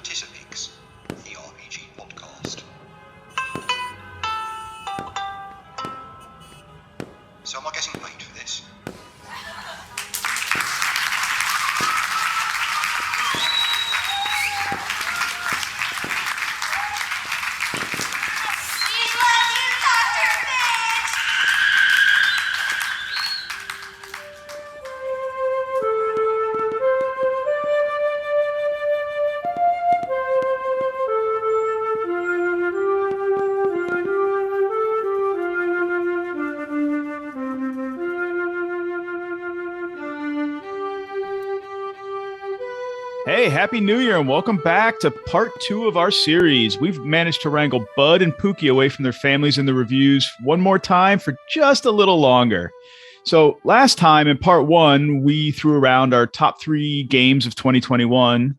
Titterpigs, the RPG podcast. So am I getting paid for this? Hey, Happy New Year and welcome back to part 2 of our series. We've managed to wrangle Bud and Pookie away from their families in the reviews one more time for just a little longer. So last time in part 1, we threw around our top 3 games of 2021.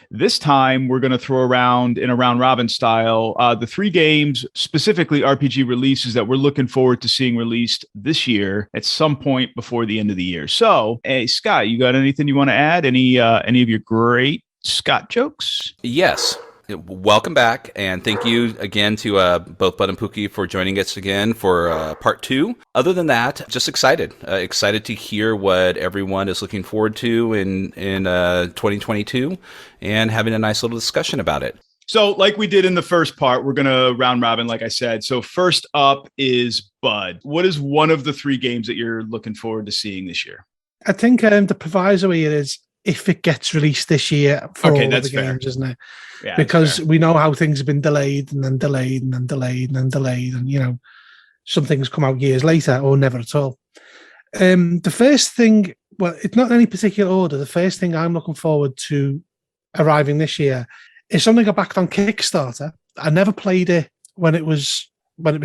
This time, we're going to throw around in a round robin style the 3 games, specifically RPG releases that we're looking forward to seeing released this year at some point before the end of the year. So, hey, Scott, you got anything you want to add? Any of your great Scott jokes? Yes. Welcome back, and thank you again to both Bud and Pookie for joining us again for part 2. Other than that, just excited to hear what everyone is looking forward to in 2022, and having a nice little discussion about it. So, like we did in the first part, we're going to round robin, like I said. So, first up is Bud. What is one of the 3 games that you're looking forward to seeing this year? I think the proviso here is if it gets released this year for all that's of the games, fair. isn't it? Yeah, because we know how things have been delayed and then delayed and then delayed and then delayed, and you know, some things come out years later or never at all. The first thing, well, it's not in any particular order. The first thing I'm looking forward to arriving this year is something I backed on Kickstarter. I never played it when it was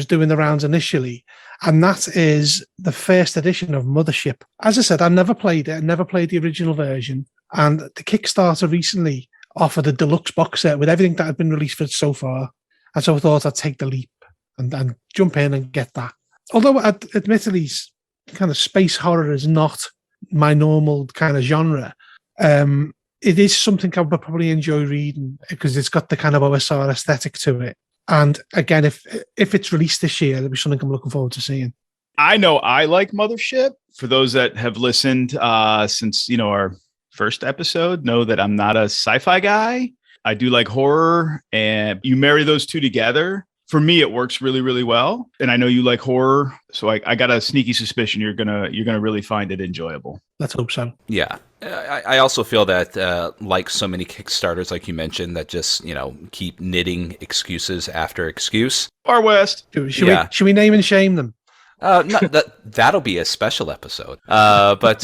doing the rounds initially, and that is the first edition of Mothership. As I said, I never played it. I never played the original version, and the Kickstarter recently offered a deluxe box set with everything that had been released for it so far. And so I thought I'd take the leap and jump in and get that. Although admittedly, kind of space horror is not my normal kind of genre. It is something I would probably enjoy reading because it's got the kind of OSR aesthetic to it. And again, if it's released this year, it'll be something I'm looking forward to seeing. I know I like Mothership. For those that have listened since, our first episode, know that I'm not a sci-fi guy. I do like horror, and you marry those two together. For me, it works really, really well. And I know you like horror, so I got a sneaky suspicion you're gonna really find it enjoyable. Let's hope so. Yeah. I also feel that, like so many Kickstarters, like you mentioned, that just, keep knitting excuses after excuse. Far West. Should we name and shame them? No, that'll be a special episode. But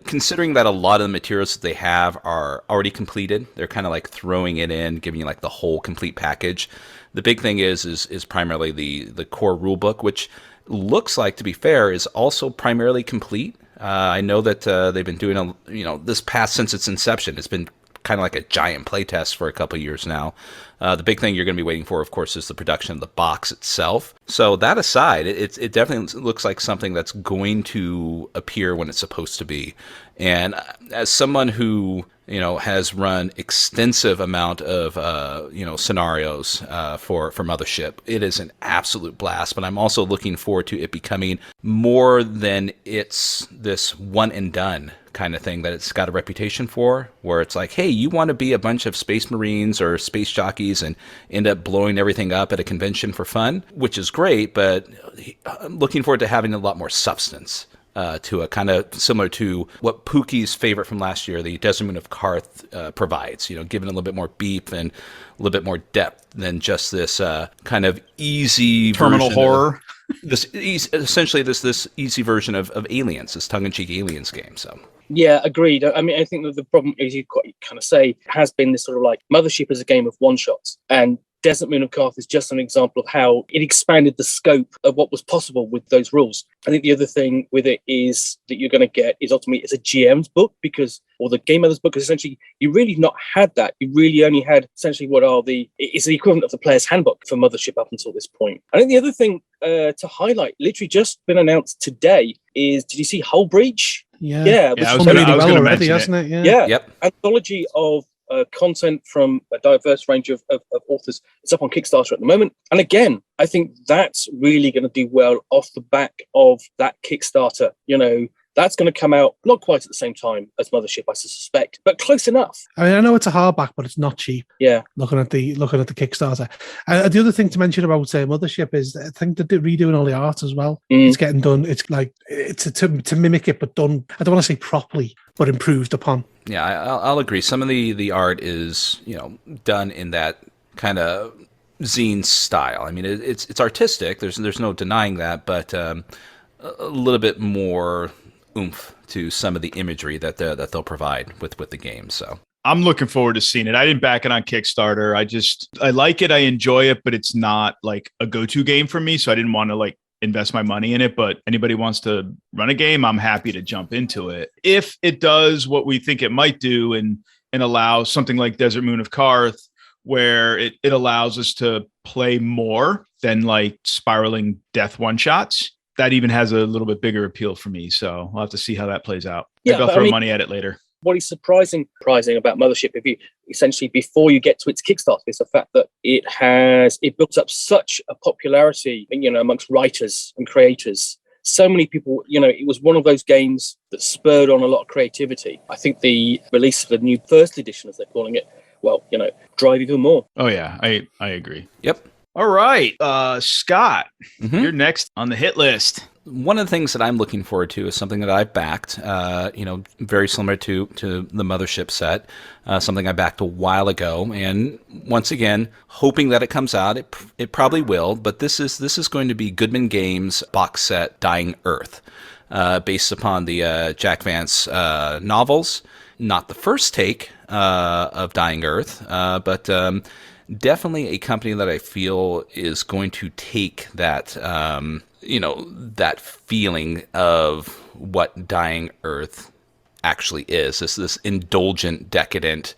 considering that a lot of the materials that they have are already completed, they're kind of like throwing it in, giving you like the whole complete package. The big thing is primarily the core rulebook, which looks like, to be fair, is also primarily complete. I know that they've been doing this past since its inception. It's been kind of like a giant playtest for a couple of years now. The big thing you're going to be waiting for, of course, is the production of the box itself. So that aside, it definitely looks like something that's going to appear when it's supposed to be. And as someone who has run extensive amount of scenarios for Mothership, it is an absolute blast. But I'm also looking forward to it becoming more than it's this one and done kind of thing that it's got a reputation for, where it's like, hey, you want to be a bunch of space marines or space jockeys and end up blowing everything up at a convention for fun, which is great, but I'm looking forward to having a lot more substance to a kind of similar to what Pookie's favorite from last year, the Desert Moon of Karth, provides, giving a little bit more beef and a little bit more depth than just this kind of easy terminal horror. Essentially this easy version of Aliens, this tongue-in-cheek Aliens game. So. Yeah, agreed. I mean, I think that the problem, as you kind of say, has been this sort of like Mothership is a game of one-shots, and Desert Moon of Karth is just an example of how it expanded the scope of what was possible with those rules. I think the other thing with it is that you're going to get is ultimately it's a GM's book or the game mother's book, because essentially you really not had that. You really only had essentially it's the equivalent of the player's handbook for Mothership up until this point. I think the other thing to highlight, literally just been announced today, is did you see Hull Breach? Yeah, which I was really well already, hasn't it? Yeah. Yep. Anthology of content from a diverse range of authors. It's up on Kickstarter at the moment. And again, I think that's really going to do well off the back of that Kickstarter. That's going to come out not quite at the same time as Mothership, I suspect, but close enough. I mean, I know it's a hardback, but it's not cheap. Yeah. Looking at the Kickstarter. The other thing to mention about Mothership is I think they're redoing all the art as well. It's getting done. It's like to mimic it, but done. I don't want to say properly, but improved upon. Yeah, I'll agree. Some of the art is done in that kind of zine style. I mean, it's artistic. There's no denying that, but a little bit more oomph to some of the imagery that they'll provide with the game. So I'm looking forward to seeing it. I didn't back it on Kickstarter. I like it. I enjoy it, but it's not like a go-to game for me. So I didn't want to like invest my money in it, but anybody wants to run a game, I'm happy to jump into it. If it does what we think it might do and allow something like Desert Moon of Karth, where it allows us to play more than like spiraling death one-shots, that even has a little bit bigger appeal for me. So I'll have to see how that plays out. Maybe I'll throw money at it later. What is surprising about Mothership Review, essentially before you get to its Kickstarter, is the fact that it built up such a popularity, amongst writers and creators. So many people, it was one of those games that spurred on a lot of creativity. I think the release of the new first edition, as they're calling it, drive even more. Oh yeah, I agree. Yep. All right, Scott, you're next on the hit list. One of the things that I'm looking forward to is something that I've backed, very similar to the Mothership set, something I backed a while ago, and once again, hoping that it comes out. It probably will, but this is going to be Goodman Games box set Dying Earth, based upon the Jack Vance novels. Not the first take of Dying Earth, but definitely a company that I feel is going to take that, that feeling of what Dying Earth actually is. This indulgent, decadent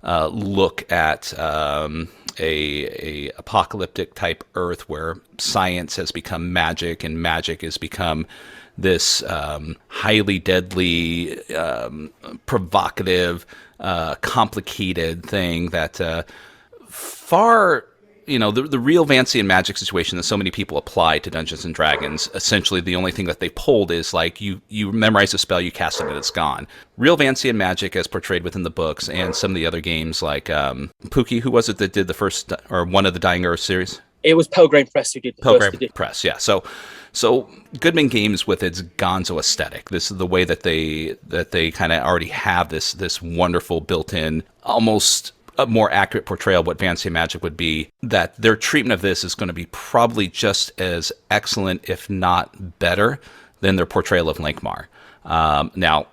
look at a apocalyptic type Earth where science has become magic and magic has become this highly deadly, provocative, complicated thing that the real Vancian magic situation that so many people apply to Dungeons and Dragons, essentially the only thing that they pulled is like you memorize a spell, you cast it, and it's gone. Real Vancian magic as portrayed within the books and some of the other games like Pookie, who was it that did the first or one of the Dying Earth series? It was Pelgrane Press who did the first edition. Press, yeah. So Goodman Games with its gonzo aesthetic. This is the way that they kind of already have this wonderful built-in, almost a more accurate portrayal of what Vancian magic would be. That their treatment of this is going to be probably just as excellent, if not better, than their portrayal of Lankmar. Now,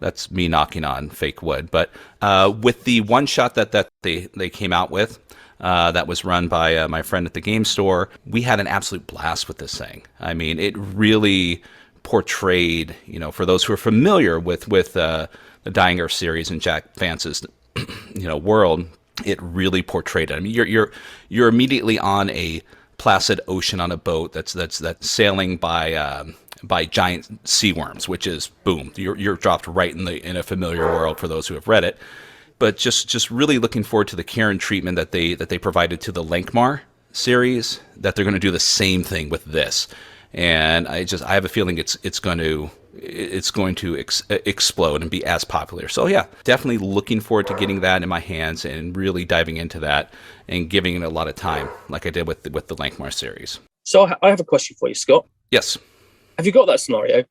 that's me knocking on fake wood, but with the one shot that they came out with. That was run by my friend at the game store. We had an absolute blast with this thing. I mean, it really portrayed, for those who are familiar with the Dying Earth series and Jack Vance's, world, it really portrayed it. I mean, you're immediately on a placid ocean on a boat that's sailing by giant sea worms, which is boom, you're dropped right in a familiar world for those who have read it. But just really looking forward to the care and treatment that they provided to the Lankmar series, that they're going to do the same thing with this. And I have a feeling it's going to explode and be as popular. So yeah, definitely looking forward to getting that in my hands and really diving into that and giving it a lot of time, like I did with the Lankmar series. So I have a question for you, Scott. Yes. Have you got that scenario?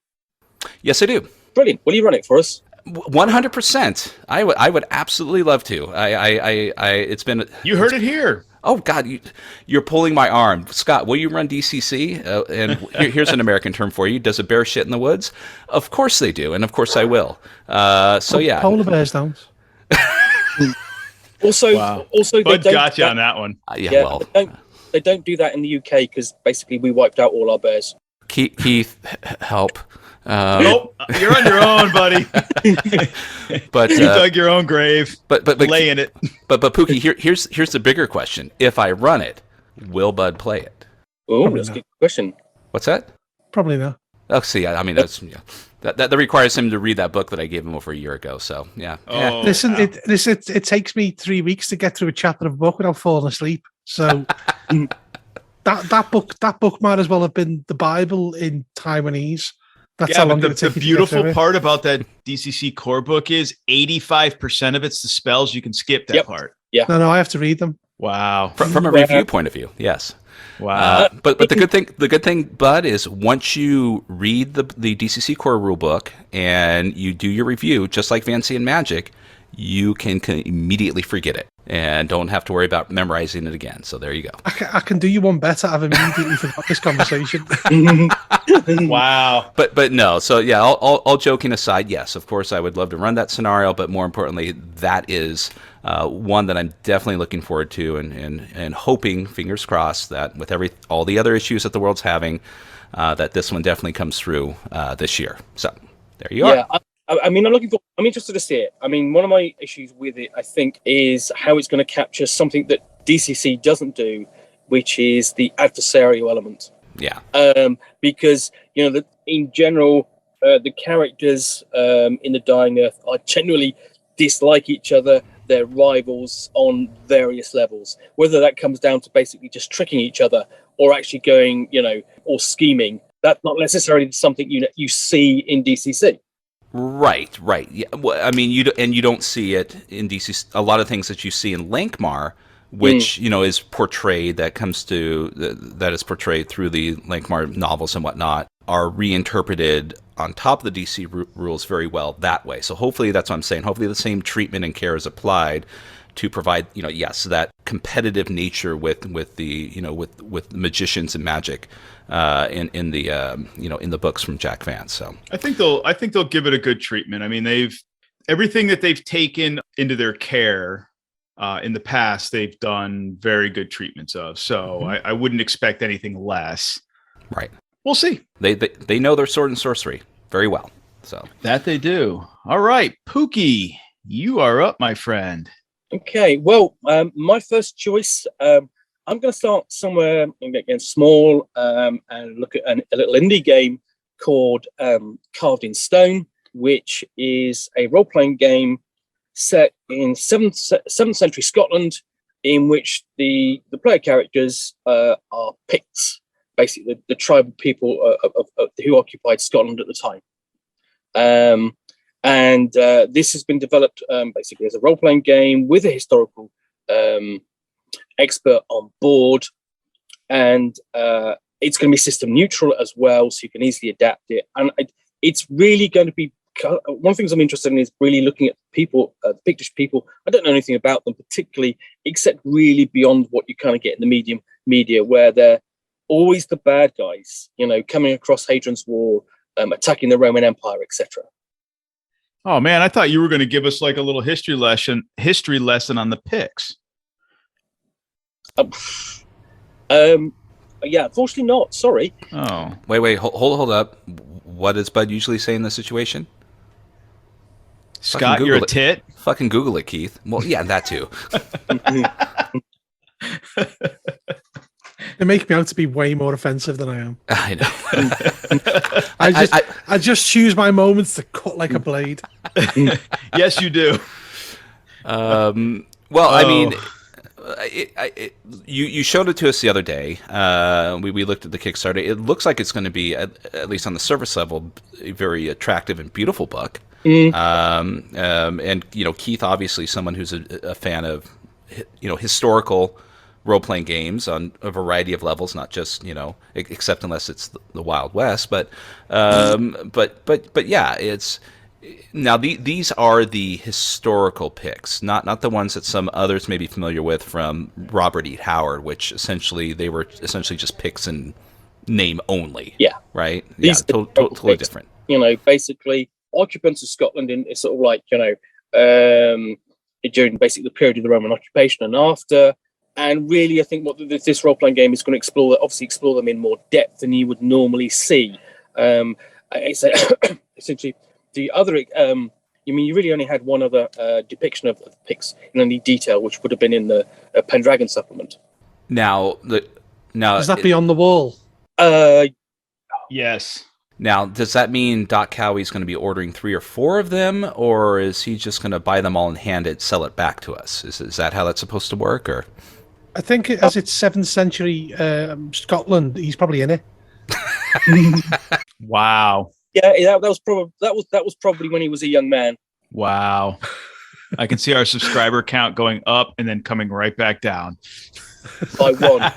Yes, I do. Brilliant. Will you run it for us? 100%. I would absolutely love to. It's been. You heard it here. Oh God, you're pulling my arm, Scott. Will you run DCC? And here's an American term for you. Does a bear shit in the woods? Of course they do, and of course I will. So yeah, polar bears don't. Also, Bud got you on that one. Well, they don't do that in the UK because basically we wiped out all our bears. Keith, help. Nope, you're on your own, buddy. But you dug your own grave. But lay in it. But Pookie, here's the bigger question: if I run it, will Bud play it? Oh, that's a good question. What's that? Probably not. Oh, see, I mean that's That requires him to read that book that I gave him over a year ago. So yeah. Oh, Listen, wow. it takes me 3 weeks to get through a chapter of a book without falling asleep. So that book might as well have been the Bible in Taiwanese. That's how long but it takes the you to get through beautiful it. part about that DCC core book is 85% of it's the spells. You can skip that part. No, I have to read them. Wow. From a review point of view, yes. Wow. But the good thing, Bud, is once you read the DCC core rulebook and you do your review, just like Fancy and Magic, you can immediately forget it and don't have to worry about memorizing it again. So there you go. I can do you one better. I've immediately forgot this conversation. Wow. But no. So yeah, all joking aside, yes, of course, I would love to run that scenario. But more importantly, that is one that I'm definitely looking forward to and hoping, fingers crossed, that with all the other issues that the world's having, that this one definitely comes through this year. So there you are. I mean, I'm interested to see it. I mean, one of my issues with it, I think, is how it's going to capture something that DCC doesn't do, which is the adversarial element. Yeah. Because, in general, the characters in the Dying Earth are generally dislike each other. They're rivals on various levels. Whether that comes down to basically just tricking each other or actually going, or scheming, that's not necessarily something you see in DCC. Right. Yeah. Well, I mean, you don't see it in DC. A lot of things that you see in Lankmar, which is portrayed, that is portrayed through the Lankmar novels and whatnot, are reinterpreted on top of the DC rules very well that way. So hopefully, that's what I'm saying. Hopefully, the same treatment and care is applied to provide, that competitive nature with the magicians and magic in the books from Jack Vance. So I think they'll give it a good treatment. I mean, everything that they've taken into their care in the past, they've done very good treatments of. So I wouldn't expect anything less. Right. We'll see. They know their sword and sorcery very well. So that they do. All right, Pookie, you are up, my friend. Okay, well, my first choice, I'm going to start somewhere again small and look at a little indie game called Carved in Stone, which is a role-playing game set in 7th century Scotland, in which the player characters are Picts, basically the tribal people who occupied Scotland at the time. And this has been developed basically as a role-playing game with a historical expert on board, and it's going to be system neutral as well, so you can easily adapt it. And it's really going to be one of the things I'm interested in is really looking at people, Pictish people. I don't know anything about them particularly, except really beyond what you kind of get in the media, where they're always the bad guys, coming across Hadrian's Wall, attacking the Roman Empire, etc. Oh man, I thought you were going to give us like a little history lesson on the Picts. Yeah, unfortunately not. Sorry. Oh, wait, hold up. What does Bud usually say in this situation? Scott, you're a tit. Fucking Google it, Keith. Well, yeah, that too. They make me out to be way more offensive than I am. I know. I just choose my moments to cut like a blade. Yes, you do. Well, I mean, you showed it to us the other day. We looked at the Kickstarter. It looks like it's going to be, at least on the surface level, a very attractive and beautiful book. And Keith, obviously, someone who's a fan of historical role-playing games on a variety of levels, not just except unless it's the Wild West, but yeah, it's now these are the historical picks, not the ones that some others may be familiar with from Robert E. Howard, which they were essentially just picks in name only. Yeah, right. These Totally different. Basically occupants of Scotland in sort of like during basically the period of the Roman occupation and after. And really, I think what this role-playing game is going to explore them in more depth than you would normally see. Essentially, the other, you really only had one other depiction of Picts in any detail, which would have been in the Pendragon supplement. Now, is that Beyond the Wall? Yes. Now, does that mean Doc Cowie's going to be ordering 3 or 4 of them, or is he just going to buy them all and sell it back to us? Is that how that's supposed to work, or? I think as it's 7th century Scotland, he's probably in it. Wow. Yeah, that was probably when he was a young man. Wow. I can see our subscriber count going up and then coming right back down. By one.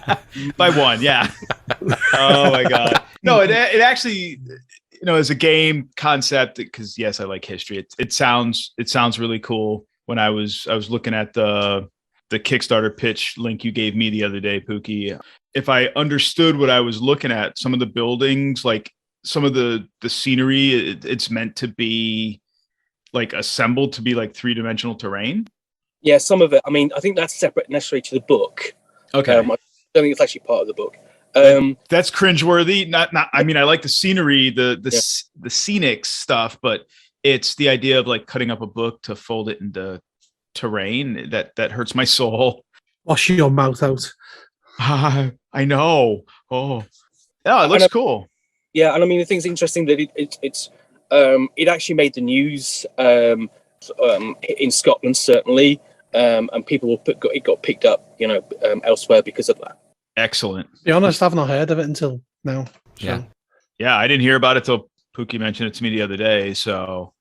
By one, yeah. Oh my God. No, it actually, as a game concept, because yes, I like history. It sounds really cool. When I was looking at the Kickstarter pitch link you gave me the other day, Pookie, if I understood what I was looking at, some of the buildings, like some of the scenery, it's meant to be like assembled to be like 3-dimensional terrain. Yeah, some of it. I mean, I think that's separate necessarily to the book. Okay. I don't think it's actually part of the book. That's cringeworthy. Not. I mean, I like the scenery, the scenic stuff, but it's the idea of like cutting up a book to fold it into terrain that hurts my soul. Wash your mouth out. I know. Oh, yeah, it looks cool. Yeah, and I mean, the thing's interesting that it actually made the news in Scotland certainly, and people it got picked up, elsewhere because of that. Excellent. To be honest, I've not heard of it until now. So. Yeah, I didn't hear about it till Pookie mentioned it to me the other day, so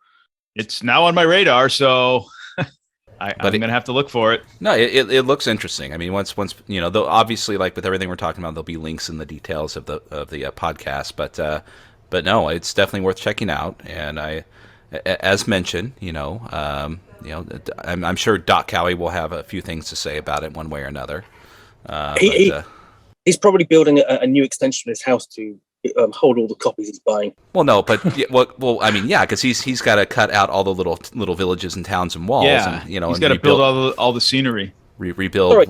it's now on my radar. So I'm going to have to look for it. No, it looks interesting. I mean, once though obviously, like with everything we're talking about, there'll be links in the details of the podcast. But no, it's definitely worth checking out. And as mentioned, I'm sure Doc Cowie will have a few things to say about it one way or another. He's probably building a new extension of his house to hold all the copies he's buying. Well, no, but I mean, because he's got to cut out all the little villages and towns and walls. Yeah, and, he's got to build all the scenery. Rebuild. Sorry,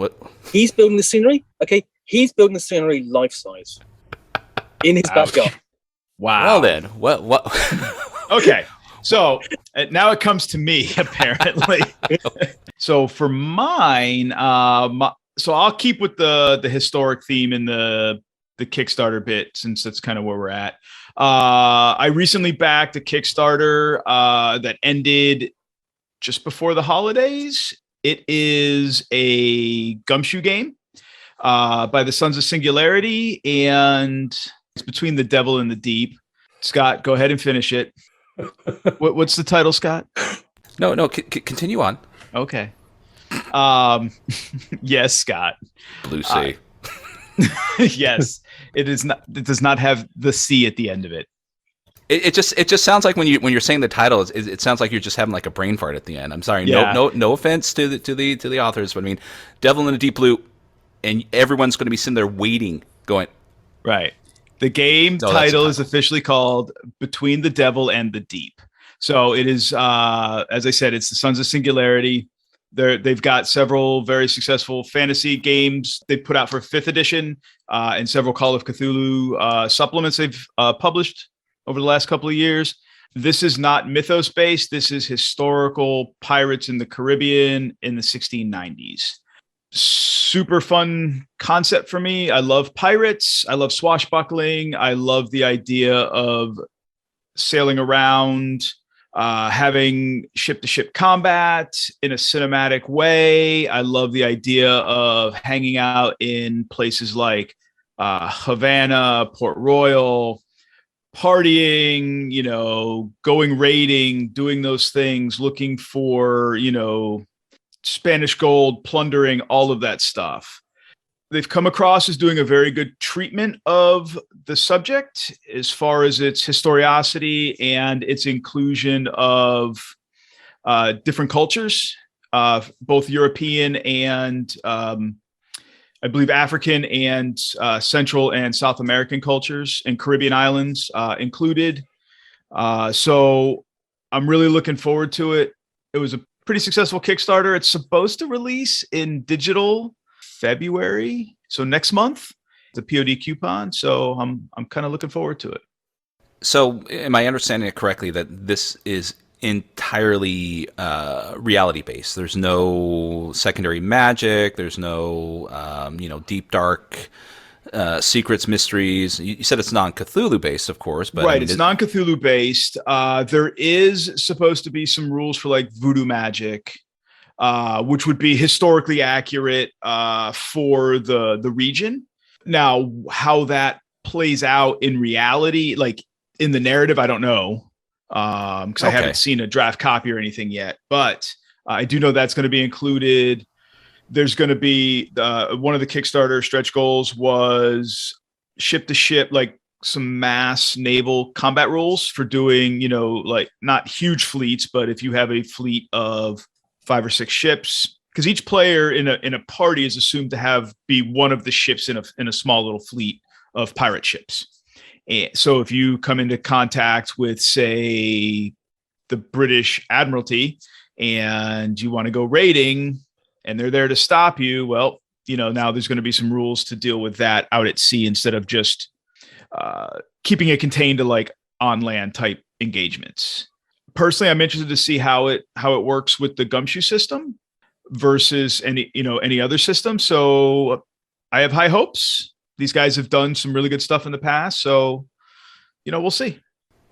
he's building the scenery. Okay, he's building the scenery life size in his backyard. Wow. Well then, what? Okay, so now it comes to me apparently. So for mine, so I'll keep with the historic theme in the Kickstarter bit, since that's kind of where we're at. I recently backed a Kickstarter that ended just before the holidays. It is a gumshoe game by the Sons of Singularity, and it's Between the Devil and the Deep. Scott, go ahead and finish it. What's the title, Scott? No, continue on. Okay. Yes, Scott. Blue Sea. Yes, it is not. It does not have the C at the end of it. It just sounds like when you're saying the title, it sounds like you're just having like a brain fart at the end. I'm sorry. Yeah. No offense to the authors, but I mean, Devil in the Deep Blue, and everyone's going to be sitting there waiting, going. Right. The game title is officially called Between the Devil and the Deep. So it is, as I said, it's the Sons of Singularity. They've got several very successful fantasy games they put out for 5th edition, and several Call of Cthulhu supplements they've published over the last couple of years. This is not mythos based. This is historical pirates in the Caribbean in the 1690s. Super fun concept for me. I love pirates. I love swashbuckling. I love the idea of sailing around, having ship-to-ship combat in a cinematic way. I love the idea of hanging out in places like Havana, Port Royal, partying, going raiding, doing those things, looking for, Spanish gold, plundering, all of that stuff. They've come across as doing a very good treatment of the subject as far as its historicity and its inclusion of different cultures, both European and I believe African and Central and South American cultures, and Caribbean islands included. So I'm really looking forward to it. It was a pretty successful Kickstarter. It's supposed to release in digital February, so next month, the POD coupon. So I'm kind of looking forward to it. So am I understanding it correctly that this is entirely reality based? There's no secondary magic. There's no deep dark secrets, mysteries. You said it's non-Cthulhu based, of course, but right, it's non-Cthulhu based. There is supposed to be some rules for like voodoo magic, which would be historically accurate for the region. Now, how that plays out in reality, like in the narrative, I don't know, because I haven't seen a draft copy or anything yet. But I do know that's going to be included. There's going to be one of the Kickstarter stretch goals was ship to ship, like some mass naval combat rules for doing, like not huge fleets, but if you have a fleet of 5 or 6 ships, because each player in a party is assumed to be one of the ships in a small little fleet of pirate ships. And so if you come into contact with, say, the British Admiralty and you want to go raiding, and they're there to stop you, well, now there's going to be some rules to deal with that out at sea instead of just keeping it contained to like on land type engagements. Personally, I'm interested to see how it works with the gumshoe system versus any other system. So I have high hopes. These guys have done some really good stuff in the past, so we'll see.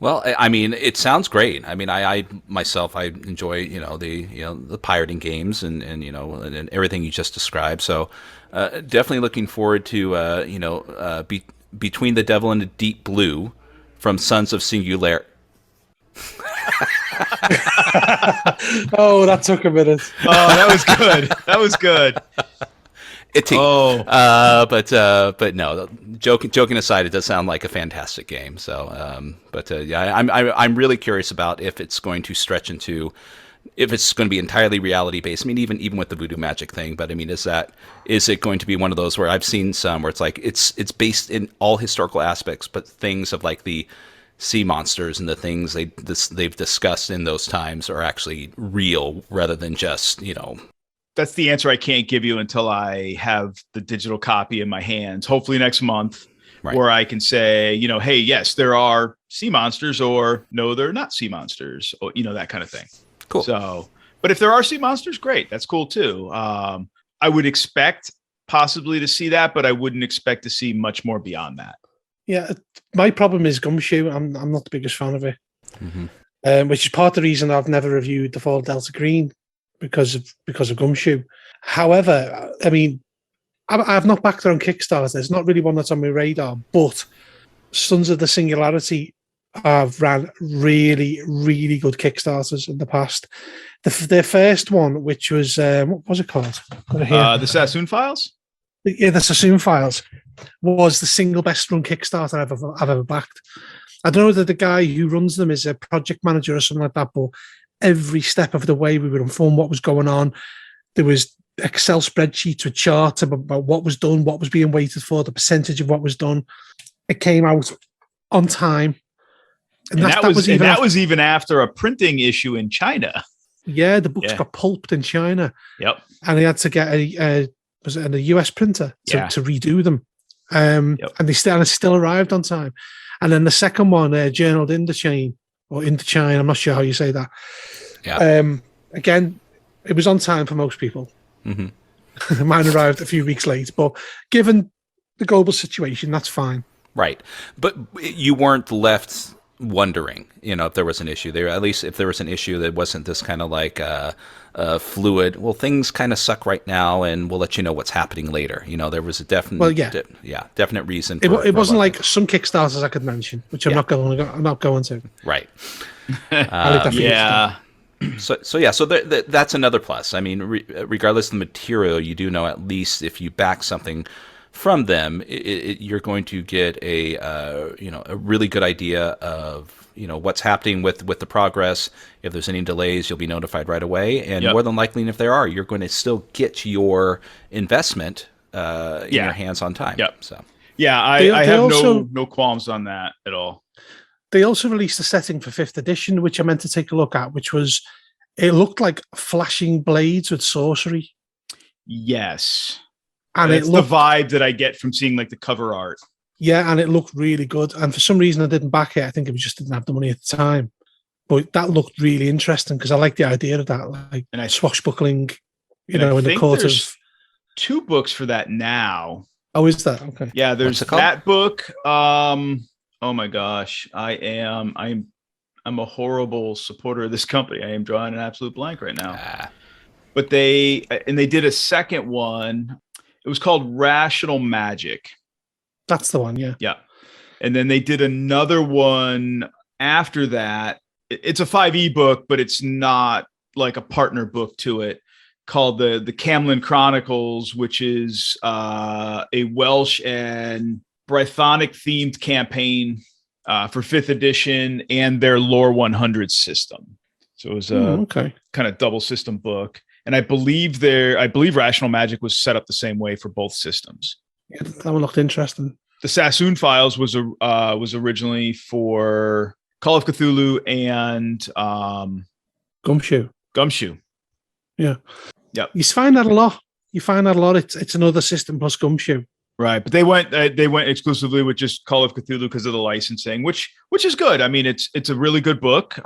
Well, I mean, it sounds great. I mean, I myself, I enjoy, the pirating games and everything you just described. So definitely looking forward to, Between the Devil and the Deep Blue from Sons of Singular. Oh, that took a minute. Oh, that was good. That was good. But no, joking aside, it does sound like a fantastic game. So, I'm really curious about if it's going to stretch into, if it's going to be entirely reality based. I mean, even with the voodoo magic thing. But I mean, is it going to be one of those where I've seen some where it's like it's based in all historical aspects, but things of like the sea monsters and the things they've discussed in those times are actually real rather than just That's the answer I can't give you until I have the digital copy in my hands, hopefully next month, right, where I can say, hey, yes, there are sea monsters, or no, they're not sea monsters, or, that kind of thing. Cool. So, but if there are sea monsters, great. That's cool too. I would expect possibly to see that, but I wouldn't expect to see much more beyond that. Yeah. My problem is Gumshoe. I'm not the biggest fan of it, which is part of the reason I've never reviewed the Fall of Delta Green. Because of Gumshoe. However, I mean, I've not backed her on Kickstarter. It's not really one that's on my radar. But Sons of the Singularity have ran really, really good Kickstarters in the past. Their first one, which was what was it called? The Sassoon Files. Yeah, the Sassoon Files was the single best run Kickstarter I've ever backed. I don't know whether the guy who runs them is a project manager or something like that, but every step of the way we were informed what was going on. There was Excel spreadsheets with charts about what was done, what was being waited for, the percentage of what was done. It came out on time. And that was even after a printing issue in China. Yeah, the books got pulped in China. Yep. And they had to get a US printer to redo them. And they still arrived on time. And then the second one, journaled in the chain. Or Indochine, I'm not sure how you say that. Yeah. Again, it was on time for most people. Mm-hmm. Mine arrived a few weeks late, but given the global situation, that's fine. Right. But you weren't left wondering, if there was an issue there. At least if there was an issue that wasn't this kind of like fluid, well, things kind of suck right now, and we'll let you know what's happening later. There was a definite, definite reason. It wasn't like some Kickstarters I could mention, which I'm not going to. Right. Yeah. So that's another plus. I mean, regardless of the material, you do know at least if you back something from them, you're going to get a really good idea of what's happening with the progress. If there's any delays, you'll be notified right away, and more than likely, if there are, you're going to still get your investment in your hands on time. Yep. So I have no qualms on that at all. They also released a setting for 5th edition, which I meant to take a look at, which it looked like flashing blades with sorcery. Yes. And it's the vibe that I get from seeing like the cover art. Yeah, and it looked really good. And for some reason, I didn't back it. I think it just didn't have the money at the time. But that looked really interesting because I like the idea of that, like swashbuckling, in the court of. 2 books for that now. Oh, is that okay? Yeah, there's What's it called? that book. Oh my gosh, I'm a horrible supporter of this company. I am drawing an absolute blank right now. But they did a second one. It was called Rational Magic. That's the one, yeah. Yeah. And then they did another one after that. It's a 5e book, but it's not like a partner book to it, called the Camlin Chronicles, which is a Welsh and Brythonic themed campaign for 5th edition and their Lore 100 system. So it was a kind of double system book. And I believe Rational Magic was set up the same way for both systems. Yeah, that one looked interesting. The Sassoon Files was originally for Call of Cthulhu and Gumshoe. Yeah. Yep. You find that a lot. It's another system plus Gumshoe. Right, but they went exclusively with just Call of Cthulhu because of the licensing, which is good. I mean, it's a really good book.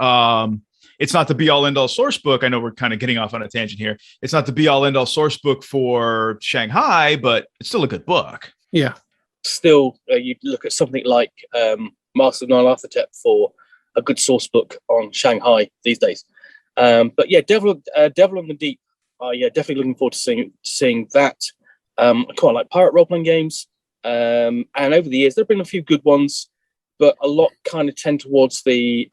It's not the be all end all source book. I know we're kind of getting off on a tangent here. It's not the be all end all source book for Shanghai, but it's still a good book. Yeah. Still, you look at something like Master of Nyarlathotep for a good source book on Shanghai these days. But yeah, Devil on the Deep. Definitely looking forward to seeing that. I quite like pirate role-playing games. And over the years, there have been a few good ones, but a lot kind of tend towards the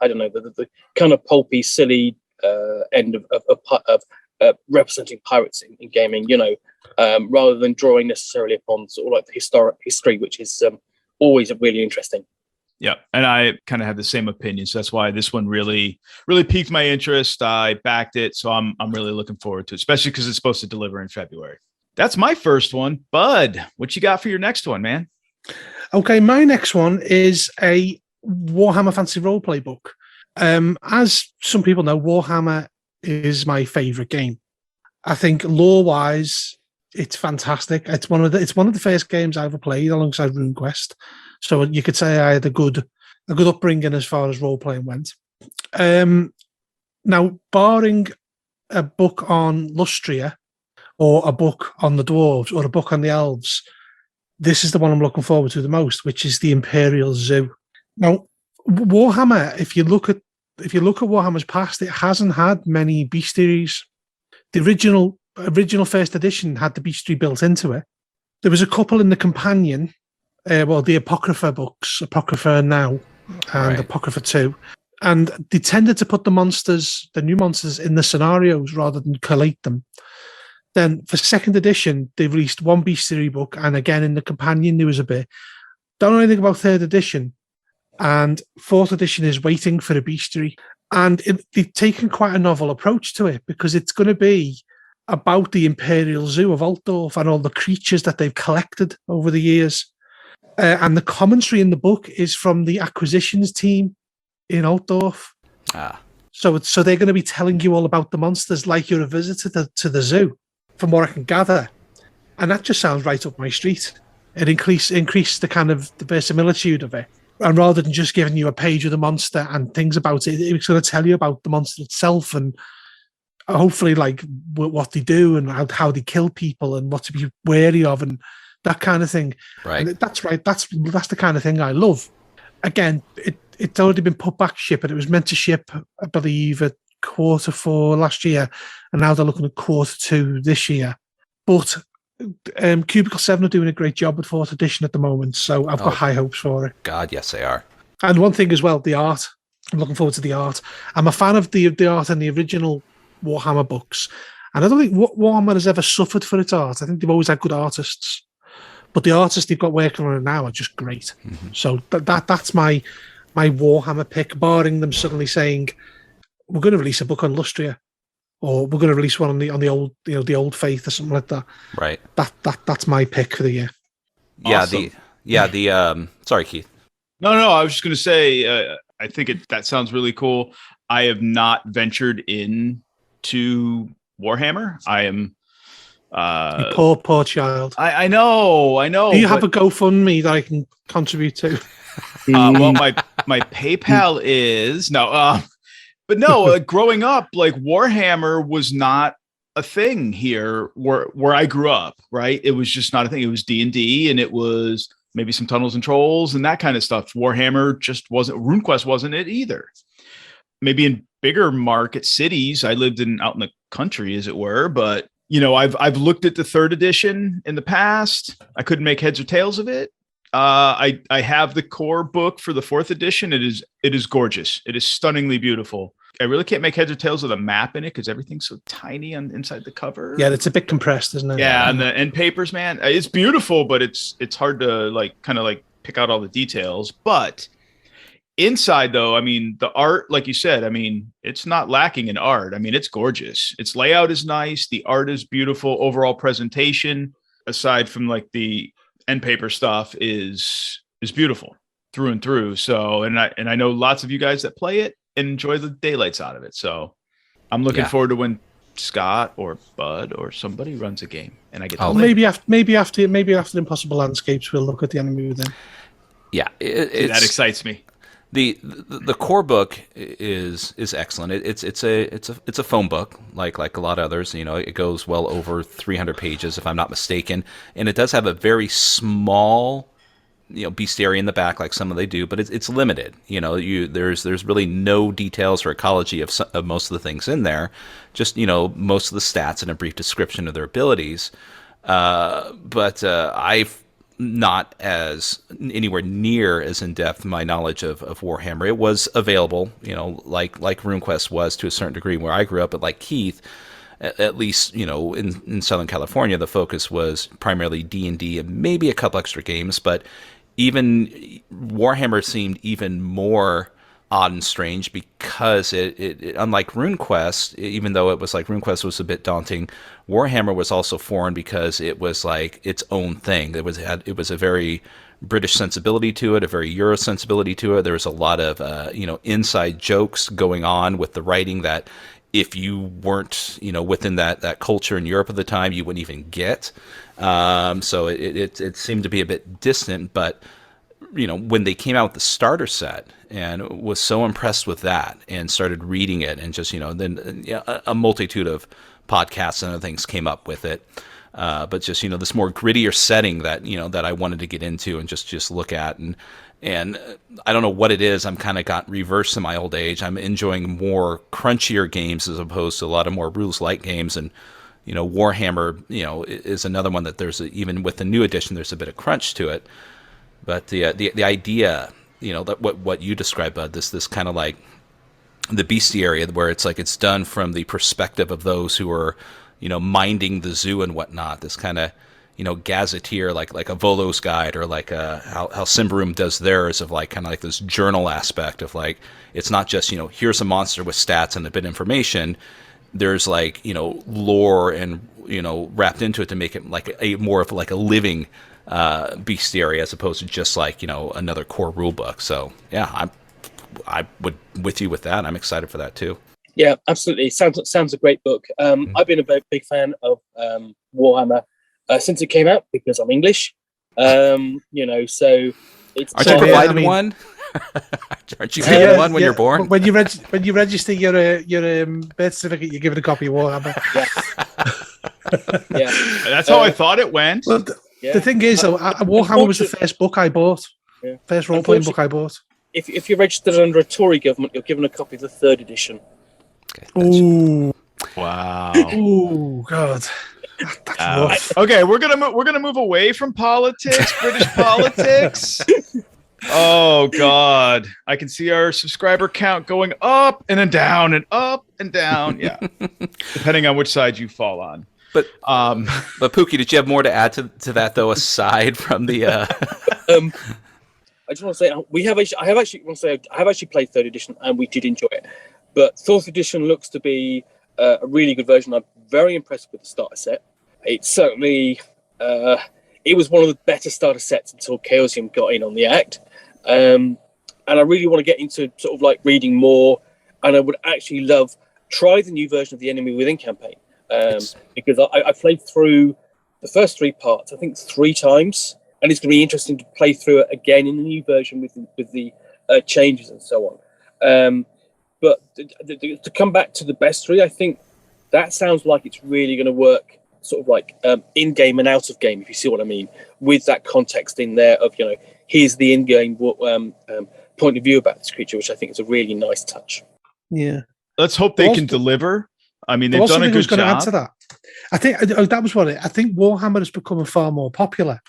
kind of pulpy, silly end of representing pirates in gaming, rather than drawing necessarily upon sort of like the historic history, which is always really interesting. Yeah, and I kind of have the same opinion, so that's why this one really piqued my interest. I backed it, so I'm really looking forward to it, especially because it's supposed to deliver in February. That's my first one. Bud, what you got for your next one, man? Okay, my next one is a Warhammer Fantasy Roleplay book. As some people know, Warhammer is my favorite game. I think lore-wise, it's fantastic. It's one of the first games I ever played alongside RuneQuest. So you could say I had a good upbringing as far as role-playing went. Now, barring a book on Lustria, or a book on the dwarves, or a book on the elves, this is the one I'm looking forward to the most, which is the Imperial Zoo. Now, Warhammer, if you look at Warhammer's past, it hasn't had many bestiaries. The original first edition had the bestiary built into it. There was a couple in the companion, the Apocrypha books, Apocrypha Now and Apocrypha 2. And they tended to put the new monsters in the scenarios rather than collate them. Then for second edition, they released one bestiary book, and again in the companion there was a bit. Don't know anything about third edition, and fourth edition is waiting for a bestiary. And they've taken quite a novel approach to it, because it's going to be about the Imperial Zoo of Altdorf and all the creatures that they've collected over the years. And the commentary in the book is from the acquisitions team in Altdorf. So they're going to be telling you all about the monsters like you're a visitor to the zoo, from what I can gather. And that just sounds right up my street. It increased the kind of the verisimilitude of it. And rather than just giving you a page of the monster and things about it, it's going to tell you about the monster itself, and hopefully like what they do and how they kill people and what to be wary of and that kind of thing. Right. And that's right. That's the kind of thing I love. Again, it's already been put back ship, and it was meant to ship, I believe, at Q4 last year, and now they're looking at Q2 this year. But Cubicle 7 are doing a great job with 4th edition at the moment, so I've got high hopes for it. God, yes, they are. And one thing as well, the art. I'm looking forward to the art. I'm a fan of the art in the original Warhammer books, and I don't think Warhammer has ever suffered for its art. I think they've always had good artists, but the artists they've got working on it now are just great. Mm-hmm. So that's my Warhammer pick, barring them suddenly saying we're going to release a book on Lustria, or we're going to release one on the old, the old faith or something like that. Right. That's my pick for the year. Yeah. Awesome. Sorry, Keith. No. I was just going to say, I think that sounds really cool. I have not ventured into Warhammer. I am. You poor child. I know. Do you have a GoFundMe that I can contribute to? Well, my PayPal is no. But no, growing up, like Warhammer was not a thing here where I grew up, right? It was just not a thing. It was D&D, and it was maybe some Tunnels and Trolls and that kind of stuff. Warhammer just wasn't, RuneQuest wasn't it either. Maybe in bigger market cities, I lived out in the country, as it were, but I've looked at the 3rd edition in the past. I couldn't make heads or tails of it. I have the core book for the 4th edition. It is gorgeous. It is stunningly beautiful. I really can't make heads or tails of the map in it because everything's so tiny inside the cover. Yeah, it's a bit compressed, isn't it? Yeah, and the end papers, man, it's beautiful, but it's hard to kind of pick out all the details. But inside, though, I mean, the art, like you said, I mean, it's not lacking in art. I mean, it's gorgeous. Its layout is nice. The art is beautiful. Overall presentation, aside from the end paper stuff, is beautiful through and through. So, and I know lots of you guys that play it and enjoy the daylights out of it. So I'm looking forward to when Scott or Bud or somebody runs a game and I get to maybe after Impossible Landscapes we'll look at the enemy with them. Yeah, that excites me. The core book is excellent. It's a phone book like a lot of others. It goes well over 300 pages if I'm not mistaken, and it does have a very small bestiary in the back like some of they do, but it's limited. There's really no details or ecology of most of the things in there. Just most of the stats and a brief description of their abilities. But I've not as anywhere near as in depth my knowledge of Warhammer. It was available, like RuneQuest was to a certain degree where I grew up, but like Keith, at least in Southern California, the focus was primarily D&D and maybe a couple extra games, but even Warhammer seemed even more odd and strange because it unlike RuneQuest, even though it was like RuneQuest was a bit daunting, Warhammer was also foreign because it was like its own thing. It was a very British sensibility to it, a very Euro sensibility to it. There was a lot of inside jokes going on with the writing that if you weren't within that culture in Europe at the time, you wouldn't even get. So it seemed to be a bit distant, but when they came out with the starter set and was so impressed with that and started reading it and just then a multitude of podcasts and other things came up with it, but just this more grittier setting that that I wanted to get into and just look at, and I don't know what it is. I'm kind of got reversed in my old age. I'm enjoying more crunchier games as opposed to a lot of more rules light games, and Warhammer is another one that there's even with the new edition there's a bit of crunch to it. But the idea, that what you described, Bud, this kind of like the bestiary where it's like it's done from the perspective of those who are, minding the zoo and whatnot. This kind of, gazetteer, like a Volo's guide, or like how Symbaroum does theirs, of like kind of like this journal aspect of like it's not just here's a monster with stats and a bit of information. There's like lore and wrapped into it to make it like a more of like a living bestiary as opposed to just like another core rule book. So yeah, I would with you with that. I'm excited for that too. Yeah, absolutely. Sounds a great book. I've been a very big fan of Warhammer since it came out because I'm English. So it's. Aren't you provided one? Aren't you given one when you're born? When you register your birth certificate, you're given a copy of Warhammer. Yeah, that's how I thought it went. Well, the thing is, though, Warhammer was the first book I bought. Yeah. First role-playing book I bought. If you're registered under a Tory government, you're given a copy of the 3rd edition. Okay, ooh, wow. Ooh, God. That's rough. Okay, we're gonna move away from politics, British politics. Oh God, I can see our subscriber count going up and then down and up and down. Yeah, depending on which side you fall on. But Pookie, did you have more to add to that though, aside from the? I just want to say I have actually played 3rd edition and we did enjoy it, but 4th edition looks to be a really good version. I'm very impressed with the starter set. It's certainly it was one of the better starter sets until Chaosium got in on the act, and I really want to get into sort of like reading more, and I would actually try the new version of the Enemy Within campaign, because I played through the first 3 parts I think 3 times, and it's going to be interesting to play through it again in the new version with the changes and so on. But to come back to the bestiary, I think that sounds like it's really going to work sort of like in game and out of game, if you see what I mean, with that context in there of, here's the in game point of view about this creature, which I think is a really nice touch. Yeah. Let's hope they can deliver. I mean, they've done a good job. Add to that. I think that was what I think Warhammer has become far more popular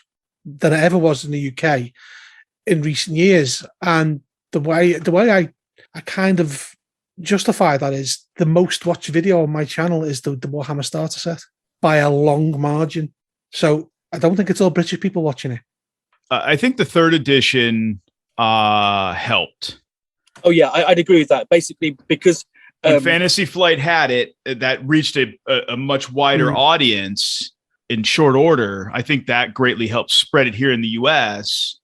than it ever was in the UK in recent years. And the way I kind of justify that is the most watched video on my channel is the Warhammer starter set by a long margin. So I don't think it's all British people watching it. I think the 3rd edition helped. Oh yeah, I'd agree with that. Basically, because when Fantasy Flight had it, that reached a much wider audience in short order. I think that greatly helped spread it here in the US.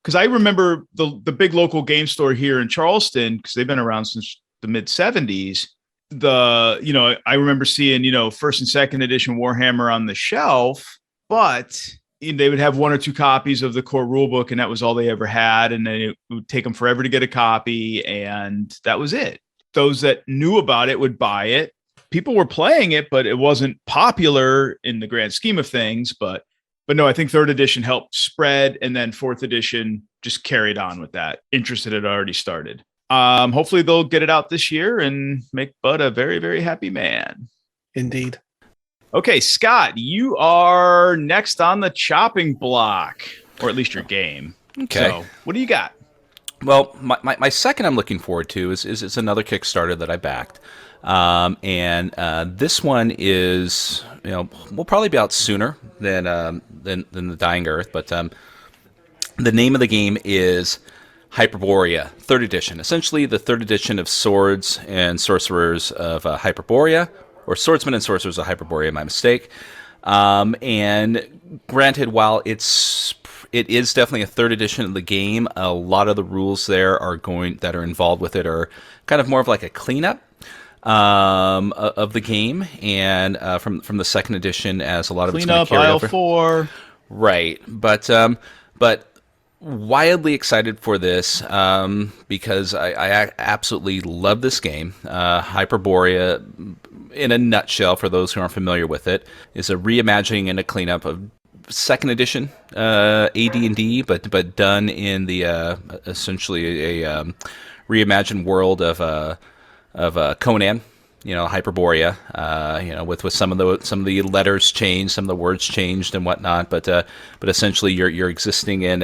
Because I remember the big local game store here in Charleston, because they've been around since the mid 70s. I remember seeing, 1st and 2nd edition Warhammer on the shelf, but they would have 1 or 2 copies of the core rulebook, and that was all they ever had. And then it would take them forever to get a copy, and that was it. Those that knew about it would buy it. People were playing it, but it wasn't popular in the grand scheme of things. But no, I think 3rd edition helped spread, and then 4th edition just carried on with that interest that had already started. Hopefully they'll get it out this year and make Bud a very, very happy man. Indeed. Okay, Scott, you are next on the chopping block, or at least your game. Okay. So what do you got? Well, my second I'm looking forward to is another Kickstarter that I backed. And this one is, will probably be out sooner than the Dying Earth, but the name of the game is Hyperborea, 3rd edition. Essentially the 3rd edition of Swords and Sorcerers of Hyperborea, or Swordsmen and Sorcerers of Hyperborea, my mistake. And granted, while it is definitely a 3rd edition of the game, a lot of the rules there that are involved with it are kind of more of like a cleanup of the game, and from the 2nd edition, as a lot of it's going to carry over. Clean up aisle 4. Right, but wildly excited for this because I absolutely love this game. Hyperborea, in a nutshell, for those who aren't familiar with it, is a reimagining and a cleanup of 2nd edition AD&D, but done in the essentially a reimagined world of Conan. Hyperborea. With some of the letters changed, some of the words changed and whatnot, but essentially you're existing in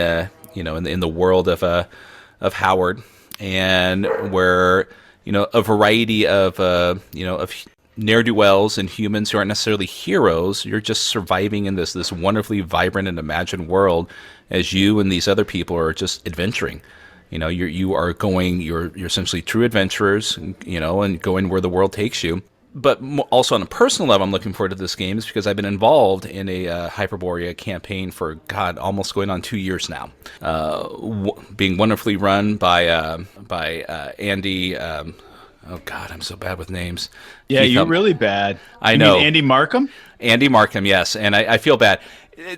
in the world of Howard, and where a variety of ne'er-do-wells and humans who aren't necessarily heroes. You're just surviving in this wonderfully vibrant and imagined world as you and these other people are just adventuring. You're essentially true adventurers, and going where the world takes you. But also on a personal level, I'm looking forward to this game is because I've been involved in a Hyperborea campaign for, almost going on 2 years now. Being wonderfully run by Andy. Oh God, I'm so bad with names. Yeah, you're really bad. I know. Andy Markham? Andy Markham, yes, and I feel bad.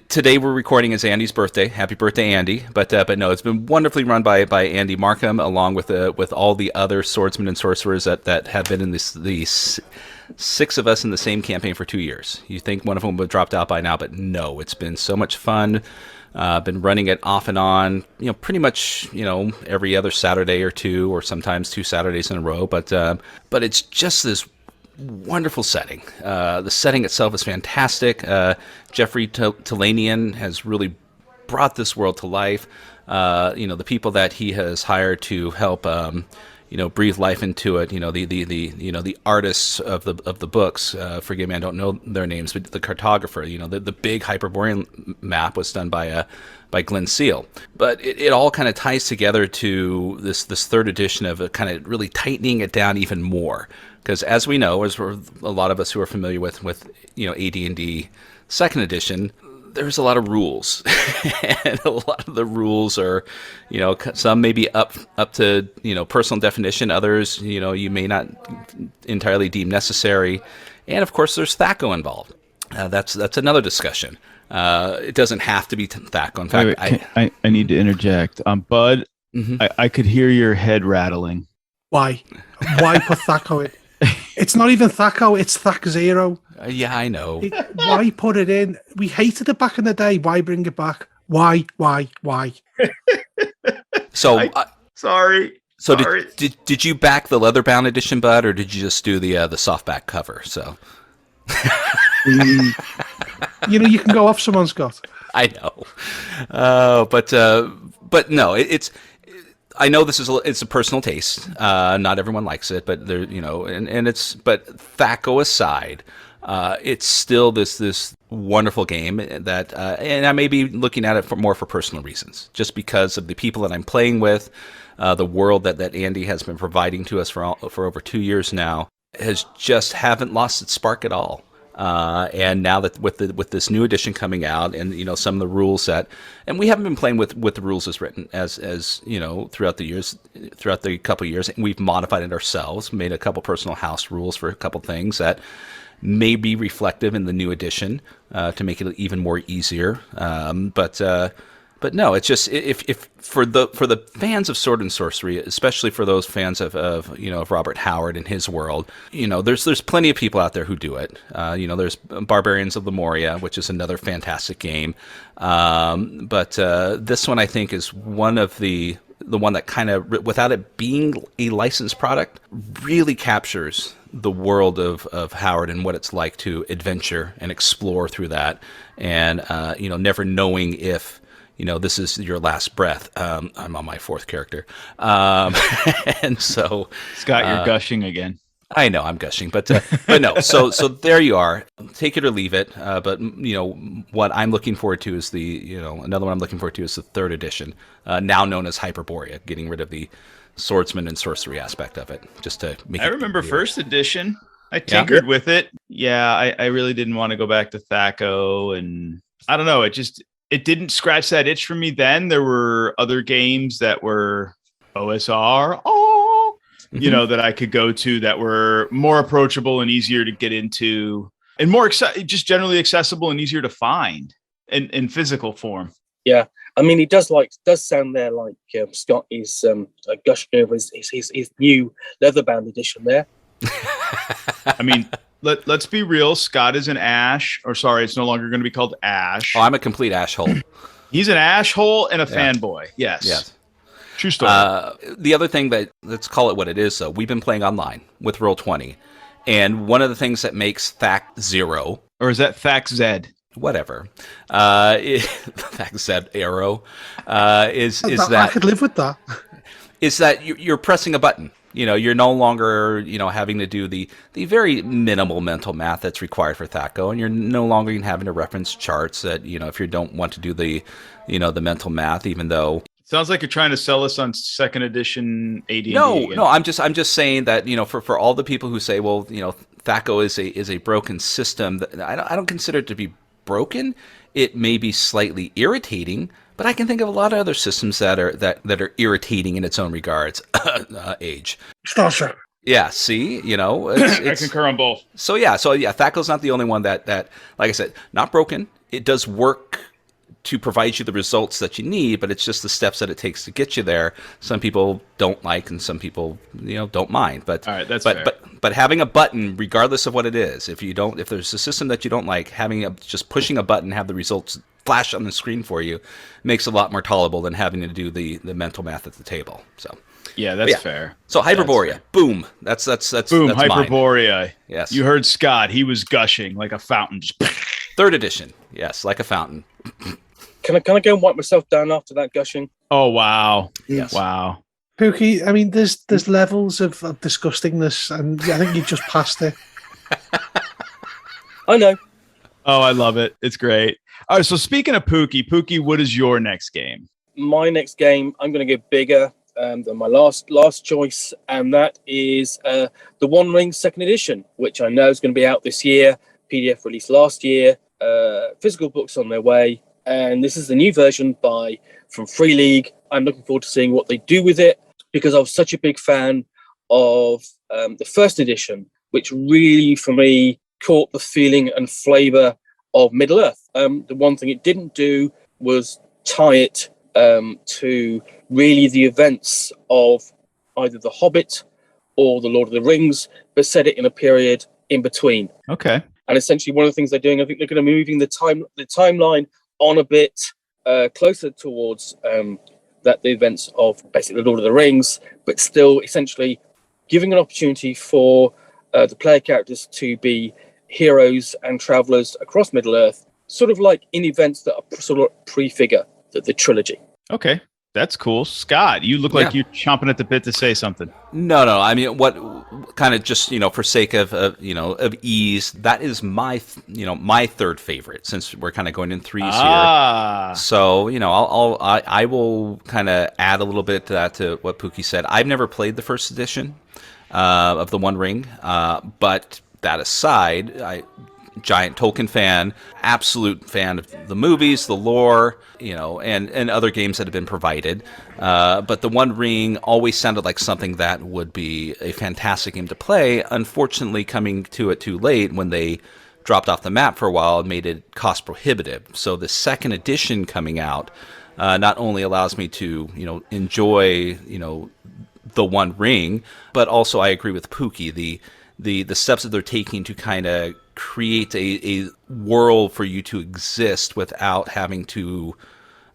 Today we're recording is Andy's birthday. Happy birthday, Andy! But no, it's been wonderfully run by Andy Markham, along with all the other swordsmen and sorcerers that have been in these 6 of us in the same campaign for 2 years. You think one of them would have dropped out by now, but no, it's been so much fun. Been running it off and on, pretty much, every other Saturday or 2, or sometimes 2 Saturdays in a row. But it's just this wonderful setting. The setting itself is fantastic. Jeffrey Talanian has really brought this world to life. The people that he has hired to help, breathe life into it. The artists of the books. Forgive me, I don't know their names, but the cartographer. The big Hyperborean map was done by Glenn Seal. But it all kind of ties together to this 3rd edition of kind of really tightening it down even more. Because as we know, as a lot of us who are familiar with AD&D 2nd edition, there's a lot of rules, and a lot of the rules are, some may be up to personal definition, others you may not entirely deem necessary, and of course there's THACO involved. That's another discussion. It doesn't have to be THACO. In fact, I need to interject. Bud, mm-hmm. I could hear your head rattling. Why put THACO in? It's not even Thaco, it's Thac Zero. Yeah, I know. Why put it in? We hated it back in the day. Why bring it back? Why? So, Sorry. so did you back the leather-bound edition, Bud, or did you just do the softback cover? So, You know, you can go off someone, Scott. I know, but no, it's. I know this is it's a personal taste. Not everyone likes it, but there, you know, and it's. But Thaco aside, it's still this wonderful game that, and I may be looking at it more for personal reasons, just because of the people that I'm playing with, the world that Andy has been providing to us for over 2 years now, has just haven't lost its spark at all. And now that with this new edition coming out, and you know, some of the rules that, and we haven't been playing with the rules as written as you know, throughout the couple of years, and we've modified it ourselves, made a couple personal house rules for a couple things that may be reflective in the new edition to make it even more easier. But no, it's just if for the fans of Sword and Sorcery, especially for those fans of you know, of Robert Howard and his world, you know, there's plenty of people out there who do it. You know, there's Barbarians of Lemuria, which is another fantastic game. But this one, I think, is one of the one that kind of, without it being a licensed product, really captures the world of Howard and what it's like to adventure and explore through that, and you know, never knowing if, you know, this is your last breath. I'm on my fourth character. And so... Scott, you're gushing again. I know, I'm gushing. But no, so there you are. Take it or leave it. But, you know, what I'm looking forward to is another one I'm looking forward to is the 3rd edition, now known as Hyperborea, getting rid of the swordsman and sorcery aspect of it, just to make it... I remember first edition. I tinkered with it. Yeah, I really didn't want to go back to Thaco, and I don't know, it didn't scratch that itch for me then. There were other games that were OSR, you know, that I could go to that were more approachable and easier to get into, and more just generally accessible and easier to find in physical form. Yeah, I mean, it does sound there like Scott is gushing over his new leather-bound edition there. I mean, let's be real. Scott is an Ash, or sorry, it's no longer going to be called Ash. Oh, I'm a complete Ash hole. He's an Ash hole and a fanboy. Yes. True story. The other thing let's call it what it is, though. We've been playing online with Roll20, and one of the things that makes Thac Zero, or is that Thac Z? Whatever, Thac Z Arrow, is that I could live with that. Is that you're pressing a button. You know, you're no longer, you know, having to do the very minimal mental math that's required for Thaco, and you're no longer even having to reference charts that, you know, if you don't want to do the, you know, the mental math, even though... Sounds like you're trying to sell us on 2nd edition AD&D. No, I'm just saying that, you know, for all the people who say, well, you know, Thaco is a broken system, I don't consider it to be broken. It may be slightly irritating, but I can think of a lot of other systems that are irritating in its own regards. Age. Stasha. Yeah, see, you know, I concur on both. So yeah, Thaco's not the only one that, like I said, not broken. It does work to provide you the results that you need, but it's just the steps that it takes to get you there. Some people don't like, and some people, you know, don't mind. But all right, that's fair. But having a button, regardless of what it is, if there's a system that you don't like, just pushing a button, have the results flash on the screen for you, makes it a lot more tolerable than having to do the mental math at the table. So yeah, that's fair. So Hyperborea, boom. That's boom. That's Hyperborea. Mine. Yes. You heard Scott. He was gushing like a fountain. 3rd edition. Yes, like a fountain. Can I go and wipe myself down after that gushing? Oh wow. Yes. Wow. Pookie, I mean, there's levels of disgustingness, and I think you just passed it. I know. Oh, I love it. It's great. All right, so speaking of Pookie, what is your next game? My next game, I'm going to go bigger than my last choice, and that is The One Ring 2nd edition, which I know is going to be out this year. PDF released last year. Physical books on their way, and this is the new version from Free League. I'm looking forward to seeing what they do with it, because I was such a big fan of the 1st edition, which really, for me, caught the feeling and flavour of Middle-earth. The one thing it didn't do was tie it to really the events of either The Hobbit or the Lord of the Rings, but set it in a period in between. Okay. And essentially, one of the things they're doing, I think they're going to be moving the timeline on a bit closer towards the events of basically the Lord of the Rings, but still essentially giving an opportunity for the player characters to be heroes and travelers across Middle Earth, sort of like in events that are sort of prefigure the trilogy. Okay. That's cool. Scott, you look like you're chomping at the bit to say something. No. I mean, what kind of just, for sake of ease, that is my third favorite, since we're kind of going in threes here. So, I will kind of add a little bit to that, to what Pookie said. I've never played the first edition of the One Ring, but that aside, giant Tolkien fan, absolute fan of the movies, the lore, and other games that have been provided. But the One Ring always sounded like something that would be a fantastic game to play. Unfortunately, coming to it too late when they dropped off the map for a while and made it cost prohibitive. So the second edition coming out not only allows me to, enjoy, the One Ring, but also I agree with Pookie, the steps that they're taking to kind of create a world for you to exist without having to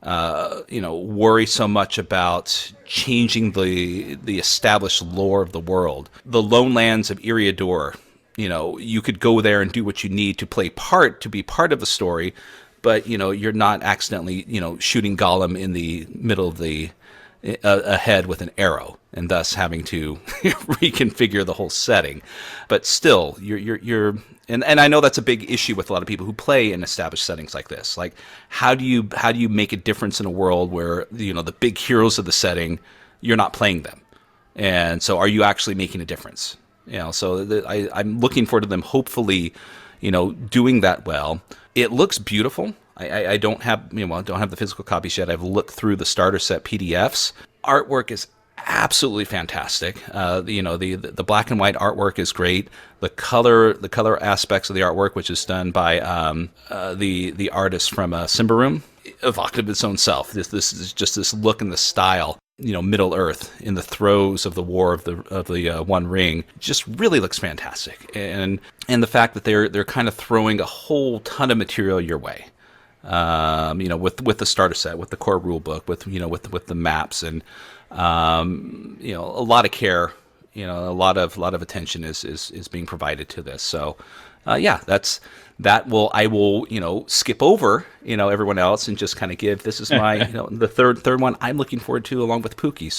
worry so much about changing the established lore of the world. The lone lands of Eriador, you could go there and do what you need to be part of the story, but you're not accidentally shooting Gollum in the middle of the ahead with an arrow, and thus having to reconfigure the whole setting. But still, you're and I know that's a big issue with a lot of people who play in established settings like this. Like, how do you make a difference in a world where the big heroes of the setting, you're not playing them, and so are you actually making a difference? So I'm looking forward to them hopefully, doing that well. It looks beautiful. I don't have the physical copies yet. I've looked through the starter set PDFs. Artwork is absolutely fantastic. The black and white artwork is great. The color aspects of the artwork, which is done by the artist from Symbaroum, evocative of its own self. This is just this look and the style. Middle Earth in the throes of the war of the One Ring just really looks fantastic, and the fact that they're kind of throwing a whole ton of material your way. With the starter set, with the core rule book, with the maps, and a lot of care, a lot of attention is being provided to this. So, I will skip over everyone else and just kind of give, this is my the third one I'm looking forward to along with Pookie.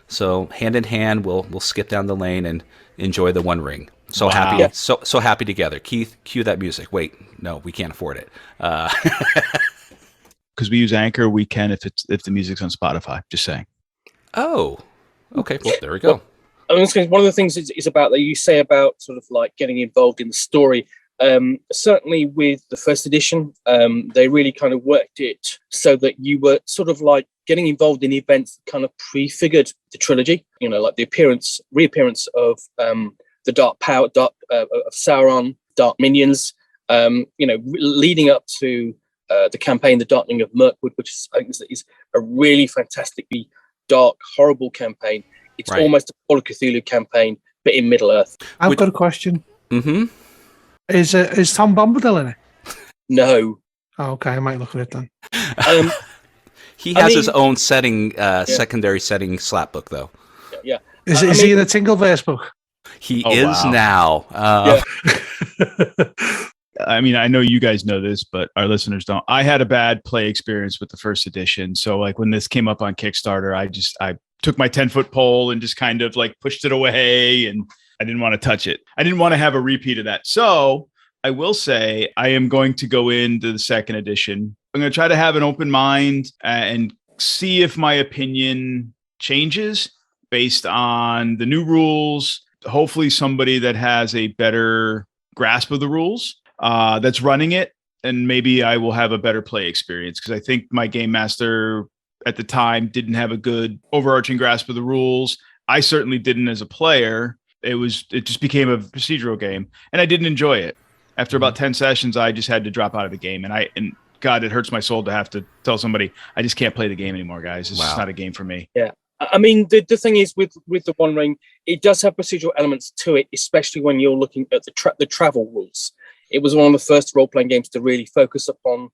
So hand in hand we'll skip down the lane and enjoy the One Ring. So wow. Happy, so happy together. Keith, cue that music. Wait, no, we can't afford it. Because we use Anchor, we can if the music's on Spotify. Just saying. Oh, okay. Well, there we go. Well, one of the things is about that you say about sort of like getting involved in the story. Certainly with the first edition, they really kind of worked it so that you were sort of like getting involved in events that kind of prefigured the trilogy. Like the reappearance of the Dark Power, of Sauron, Dark Minions. Leading up to the campaign, The Darkening of Mirkwood, which I think is a really fantastically dark, horrible campaign. It's right. Almost a Call of Cthulhu campaign, but in Middle Earth. I've got a question. Mm-hmm. Is Tom Bombadil in it? No. Oh, okay. I might look at it then. He has his own setting, secondary setting slap book, though. Yeah. Is he in the Tingleverse book? He is now. I mean, I know you guys know this, but our listeners don't. I had a bad play experience with the first edition. So like when this came up on Kickstarter, I took my 10-foot pole and just kind of like pushed it away, and I didn't want to touch it. I didn't want to have a repeat of that. So I will say I am going to go into the second edition. I'm going to try to have an open mind and see if my opinion changes based on the new rules. Hopefully somebody that has a better grasp of the rules that's running it, and maybe I will have a better play experience, because I think my game master at the time didn't have a good overarching grasp of the rules. I certainly didn't as a player. It just became a procedural game, and I didn't enjoy it. After about 10 sessions, I just had to drop out of the game, and God, it hurts my soul to have to tell somebody I just can't play the game anymore, guys. It's just not a game for me. Yeah. I mean, the thing is with the One Ring, it does have procedural elements to it, especially when you're looking at the travel rules. It was one of the first role-playing games to really focus upon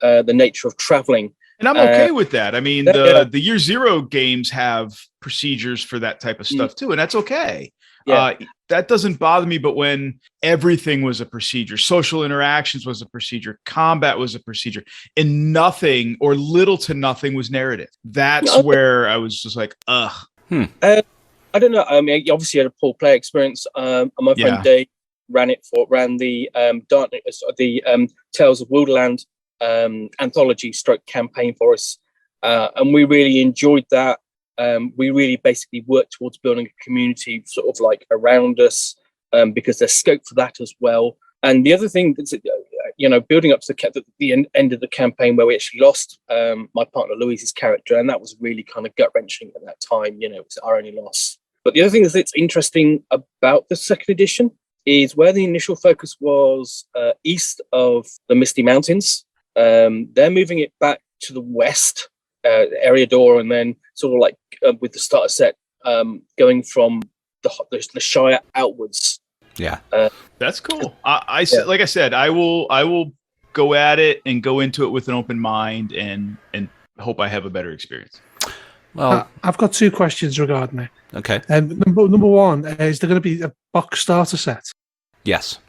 the nature of traveling. And I'm okay with that. I mean, the Year Zero games have procedures for that type of stuff too, and that's okay. Yeah. That doesn't bother me, but when everything was a procedure, social interactions was a procedure, combat was a procedure, and nothing or little to nothing was narrative. That's where I was just like, ugh. I don't know. I mean, obviously, you had a poor player experience. And my friend Dave ran the Tales of Wilderland anthology stroke campaign for us, and we really enjoyed that. We really basically worked towards building a community sort of like around us, because there's scope for that as well. And the other thing that's, building up to the end of the campaign where we actually lost my partner Louise's character, and that was really kind of gut wrenching at that time. It was our only loss. But the other thing that's interesting about the second edition is where the initial focus was east of the Misty Mountains. They're moving it back to the west, Eriador, and then sort of like with the starter set going from the Shire outwards. Yeah, that's cool. Like I said, I will go at it and go into it with an open mind and hope I have a better experience. Well, I've got two questions regarding it. Okay. Number one, is there going to be a box starter set? Yes.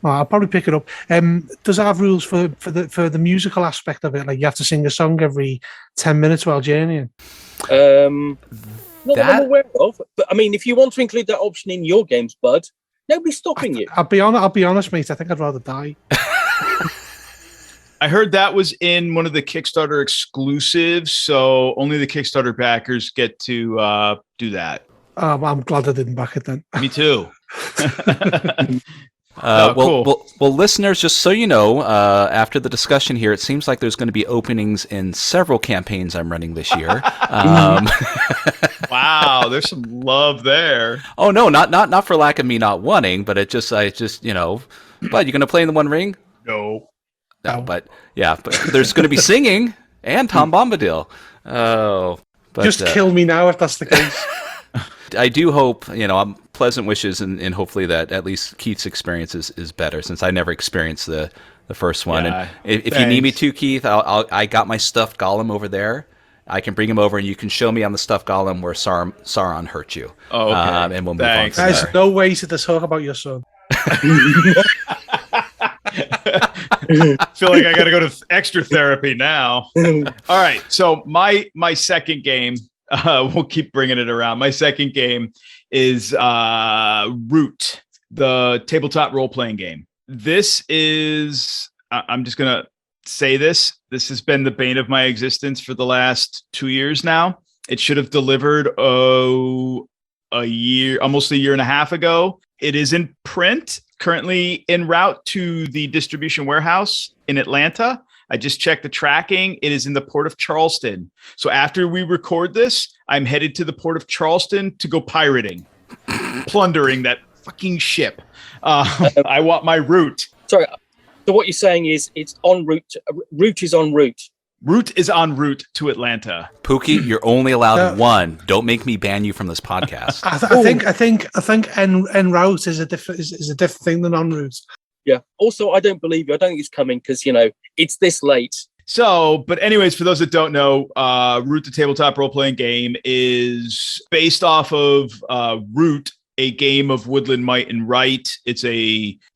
Well, I'll probably pick it up. Does it have rules for the musical aspect of it? Like you have to sing a song every 10 minutes while journeying? Not that I'm aware of. But I mean, if you want to include that option in your games, Bud, nobody's stopping you. I'll be honest, mate. I think I'd rather die. I heard that was in one of the Kickstarter exclusives, so only the Kickstarter backers get to do that. I'm glad I didn't back it then. Me too. Well, listeners, just so you know, after the discussion here, it seems like there's going to be openings in several campaigns I'm running this year. Wow, there's some love there. Oh no, not for lack of me not wanting, but I just Bud, you going to play in the One Ring? No, but there's going to be singing and Tom Bombadil. Oh, but just kill me now if that's the case. I do hope, I'm pleasant wishes and hopefully that at least Keith's experience is better, since I never experienced the first one. Yeah, and if you need me to, Keith, I got my stuffed golem over there. I can bring him over and you can show me on the stuffed golem where Sauron hurt you. Oh, okay. And we'll move on. There's no way to talk about your son. Feel like I got to go to extra therapy now. All right. So my second game, we'll keep bringing it around. My second game is Root, the tabletop role-playing game. This is, I'm just going to say this has been the bane of my existence for the last 2 years now. It should have delivered almost a year and a half ago. It is in print, currently en route to the distribution warehouse in Atlanta. I just checked the tracking. It is in the port of Charleston. So after we record this, I'm headed to the port of Charleston to go pirating, plundering that fucking ship. I want my Root. Sorry. So what you're saying is it's en route. Root is en route. Root is en route to Atlanta. Pookie, you're only allowed one. Don't make me ban you from this podcast. I think en route is a different thing than en route. Yeah. Also, I don't believe you. I don't think it's coming because it's this late. So, but anyways, for those that don't know, Root, the tabletop role-playing game, is based off of Root, a game of woodland might and right. It's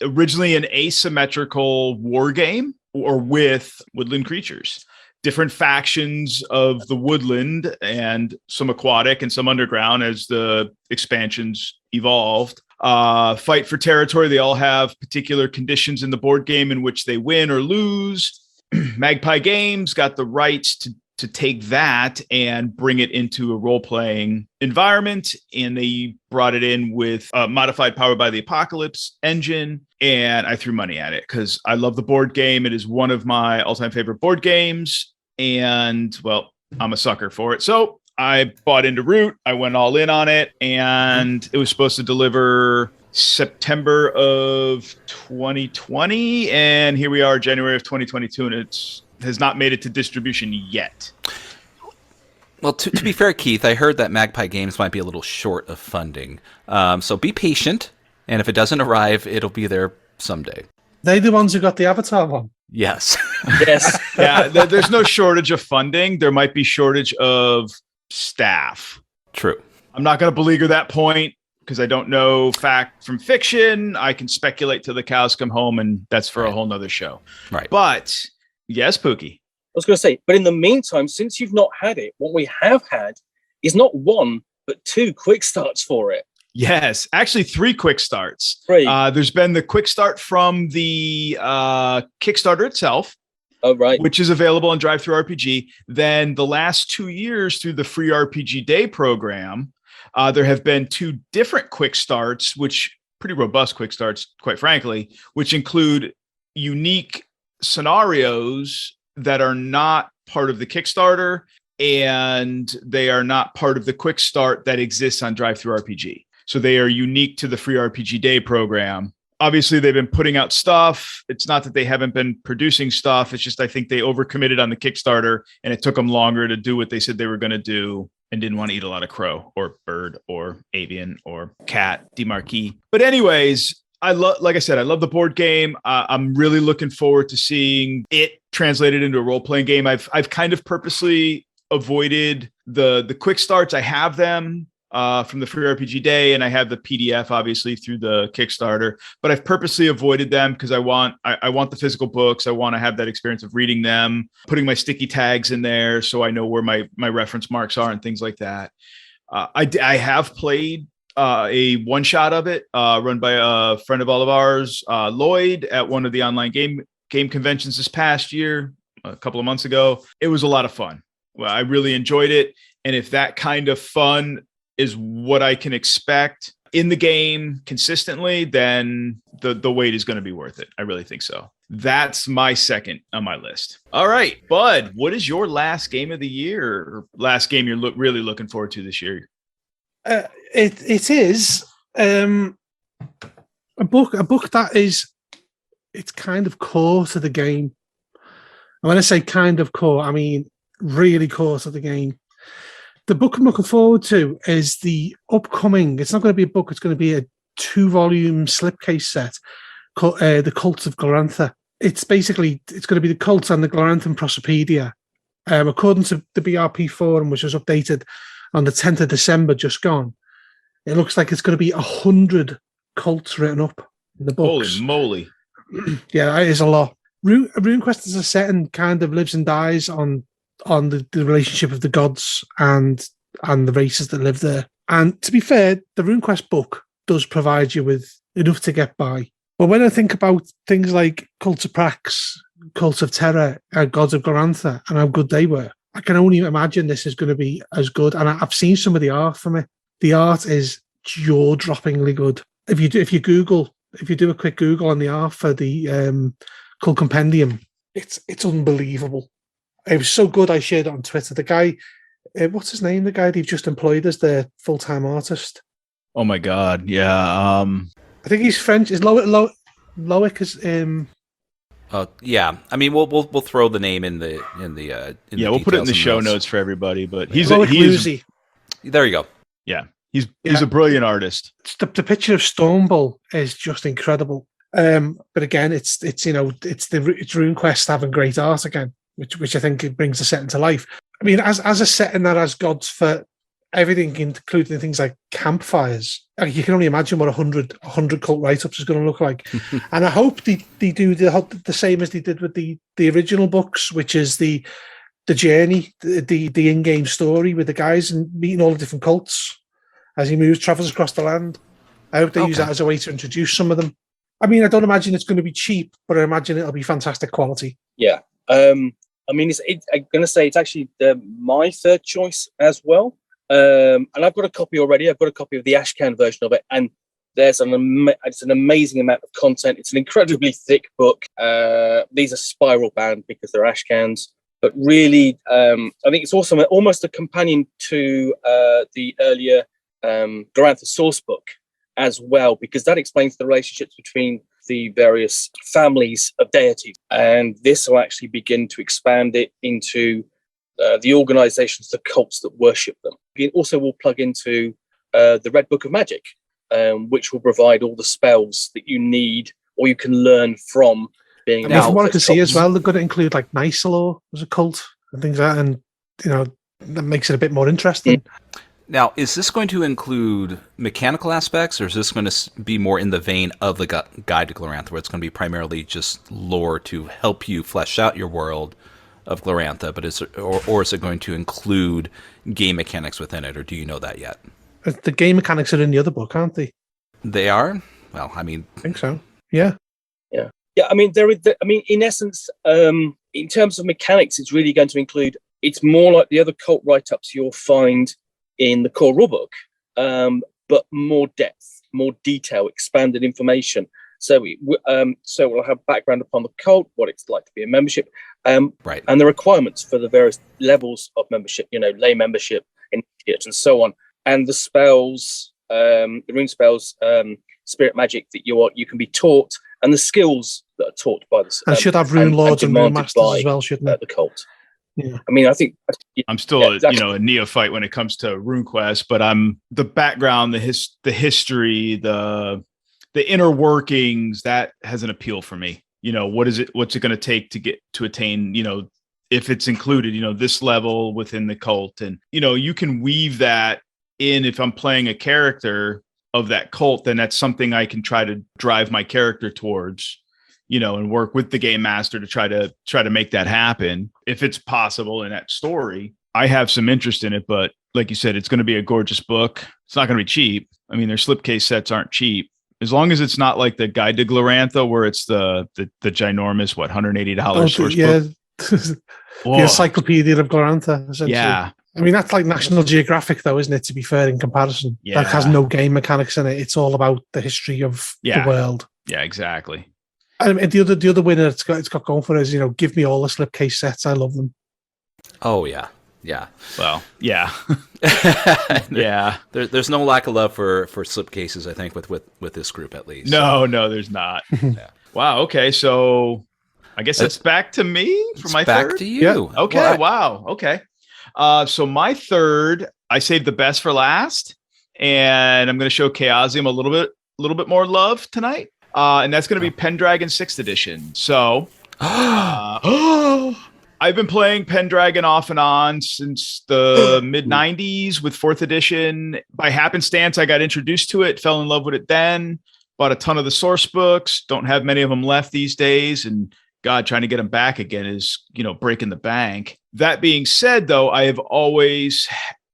originally an asymmetrical war game or with woodland creatures. Different factions of the woodland and some aquatic and some underground as the expansions evolved. Fight for territory. They all have particular conditions in the board game in which they win or lose. Magpie Games got the rights to take that and bring it into a role-playing environment, and they brought it in with a modified Powered by the Apocalypse engine, and I threw money at it because I love the board game. It is one of my all-time favorite board games, and, well, I'm a sucker for it. So I bought into Root. I went all in on it, and it was supposed to deliver September of 2020, and here we are, January of 2022, and it has not made it to distribution yet. Well, to be fair, Keith, I heard that Magpie Games might be a little short of funding. So be patient, and if it doesn't arrive, it'll be there someday. They're the ones who got the Avatar one. Yes. Yes. Yeah, there's no shortage of funding. There might be shortage of staff. True. I'm not going to beleaguer that point because I don't know fact from fiction. I can speculate till the cows come home, and that's for a whole nother show. Right. But yes, Pookie. I was going to say, but in the meantime, since you've not had it, what we have had is not one, but 2 quick starts for it. Yes, actually 3 quick starts. 3. There's been the quick start from the Kickstarter itself, Oh, right. which is available on DriveThruRPG. Then the last 2 years through the free RPG Day program, there have been 2 different quick starts, which pretty robust quick starts, quite frankly, which include unique scenarios that are not part of the Kickstarter, and they are not part of the quick start that exists on DriveThruRPG. So they are unique to the free RPG Day program. Obviously, they've been putting out stuff. It's not that they haven't been producing stuff. It's just I think they overcommitted on the Kickstarter, and it took them longer to do what they said they were going to do and didn't want to eat a lot of crow or bird or avian or cat, demarquee. But anyways, like I said, I love the board game. I'm really looking forward to seeing it translated into a role-playing game. I've kind of purposely avoided the quick starts. I have them from the free RPG Day, and I have the PDF obviously through the Kickstarter, but I've purposely avoided them because I want the physical books. I want to have that experience of reading them, putting my sticky tags in there so I know where my reference marks are and things like that. I have played a one-shot of it run by a friend of all of ours, Lloyd, at one of the online game conventions this past year, a couple of months ago. It was a lot of fun. Well, I really enjoyed it. And if that kind of fun is what I can expect in the game consistently, then the wait is going to be worth it. I really think so. That's my second on my list. All right, Bud, what is your last game of the year, or last game you're really looking forward to this year? It is a book that is, it's kind of core to the game. And when I say kind of core, I mean really core to the game. The book I'm looking forward to is the upcoming, it's not going to be a book, it's going to be a 2-volume slipcase set called The Cults of Glorantha. It's going to be the Cults and the Gloranthan Prosopedia. According to the BRP forum, which was updated on the 10th of December, just gone, it looks like it's going to be 100 cults written up in the books. Holy moly. Yeah, that is a lot. Runequest as a setting kind of lives and dies on the relationship of the gods and the races that live there. And to be fair, the Runequest book does provide you with enough to get by. But when I think about things like Cults of Prax, Cults of Terror, Gods of Glorantha, and how good they were, I can only imagine this is going to be as good. And I've seen some of the art from it. The art is jaw-droppingly good. If you do a quick Google on the art for the Cult Compendium, it's unbelievable. It was so good I shared it on Twitter. The guy, what's his name? The guy they've just employed as their full-time artist. Oh my God, yeah. I think he's French. Is Loic is yeah. I mean, we'll throw the name in the we'll put it in the show notes for everybody. But he's there you go. Yeah, he's a brilliant artist. The picture of Stormbull is just incredible. But again, it's Runequest having great art again, which I think it brings the setting to life. I mean, as a setting that has gods for everything, including things like campfires, you can only imagine what 100 cult write-ups is going to look like. And I hope they do the same as they did with the original books, which is the journey, the in-game story with the guys and meeting all the different cults as he travels across the land. I hope they use that as a way to introduce some of them. I mean, I don't imagine it's going to be cheap, but I imagine it'll be fantastic quality. Yeah. I mean, I'm going to say it's actually my third choice as well. And I've got a copy already. I've got a copy of the Ashcan version of it, and it's an amazing amount of content. It's an incredibly thick book. These are spiral bound because they're Ashcans, but really, I think it's also almost a companion to the earlier Glorantha source book as well, because that explains the relationships between the various families of deities, and this will actually begin to expand it into the organizations, the cults that worship them. It also will plug into the Red Book of Magic, which will provide all the spells that you need or you can learn from being. And from what I can see as well, they're going to include like Nicelor as a cult and things like that, and that makes it a bit more interesting. Now, is this going to include mechanical aspects, or is this going to be more in the vein of the Guide to Glorantha, where it's going to be primarily just lore to help you flesh out your world of Glorantha, but or is it going to include game mechanics within it, or do you know that yet? The game mechanics are in the other book, aren't they? They are? Well, I mean... I think so. Yeah. Yeah, I mean, in essence, in terms of mechanics, it's really going to include... It's more like the other cult write-ups you'll find in the core rulebook, but more depth, more detail, expanded information. So we'll have background upon the cult, what it's like to be a membership, right, and the requirements for the various levels of membership, lay membership, initiate, and so on, and the spells, the rune spells, spirit magic that you can be taught, and the skills that are taught by the and should have rune lords and rune masters as well, shouldn't it? The cult. Yeah, I mean, I think I'm still a neophyte when it comes to RuneQuest, but I'm the background, the history, the inner workings that has an appeal for me. What's it going to take to attain, if it's included, this level within the cult, and you can weave that in. If I'm playing a character of that cult, then that's something I can try to drive my character towards. And work with the game master to try to make that happen if it's possible in that story. I have some interest in it, but like you said, it's going to be a gorgeous book. It's not going to be cheap. I mean, their slipcase sets aren't cheap. As long as it's not like the Guide to Glorantha, where it's the ginormous $180 source book. The Encyclopedia of Glorantha, essentially. Yeah. I mean, that's like National Geographic, though, isn't it? To be fair, in comparison, that has no game mechanics in it. It's all about the history of the world. Yeah, exactly. And the other winner it's got going for is give me all the slipcase sets. I love them. Oh yeah. Well, yeah, yeah. There's no lack of love for slipcases, I think, with this group at least. No, there's not. Yeah. Wow. Okay, so I guess it's back to me for my third. Back to you. Yeah. Okay. Wow. Okay. So my third, I saved the best for last, and I'm going to show Chaosium a little bit more love tonight. And that's going to be Pendragon 6th edition. So I've been playing Pendragon off and on since the mid-90s with 4th edition. By happenstance, I got introduced to it, fell in love with it then, bought a ton of the source books, don't have many of them left these days, and God, trying to get them back again is, breaking the bank. That being said, though, I have always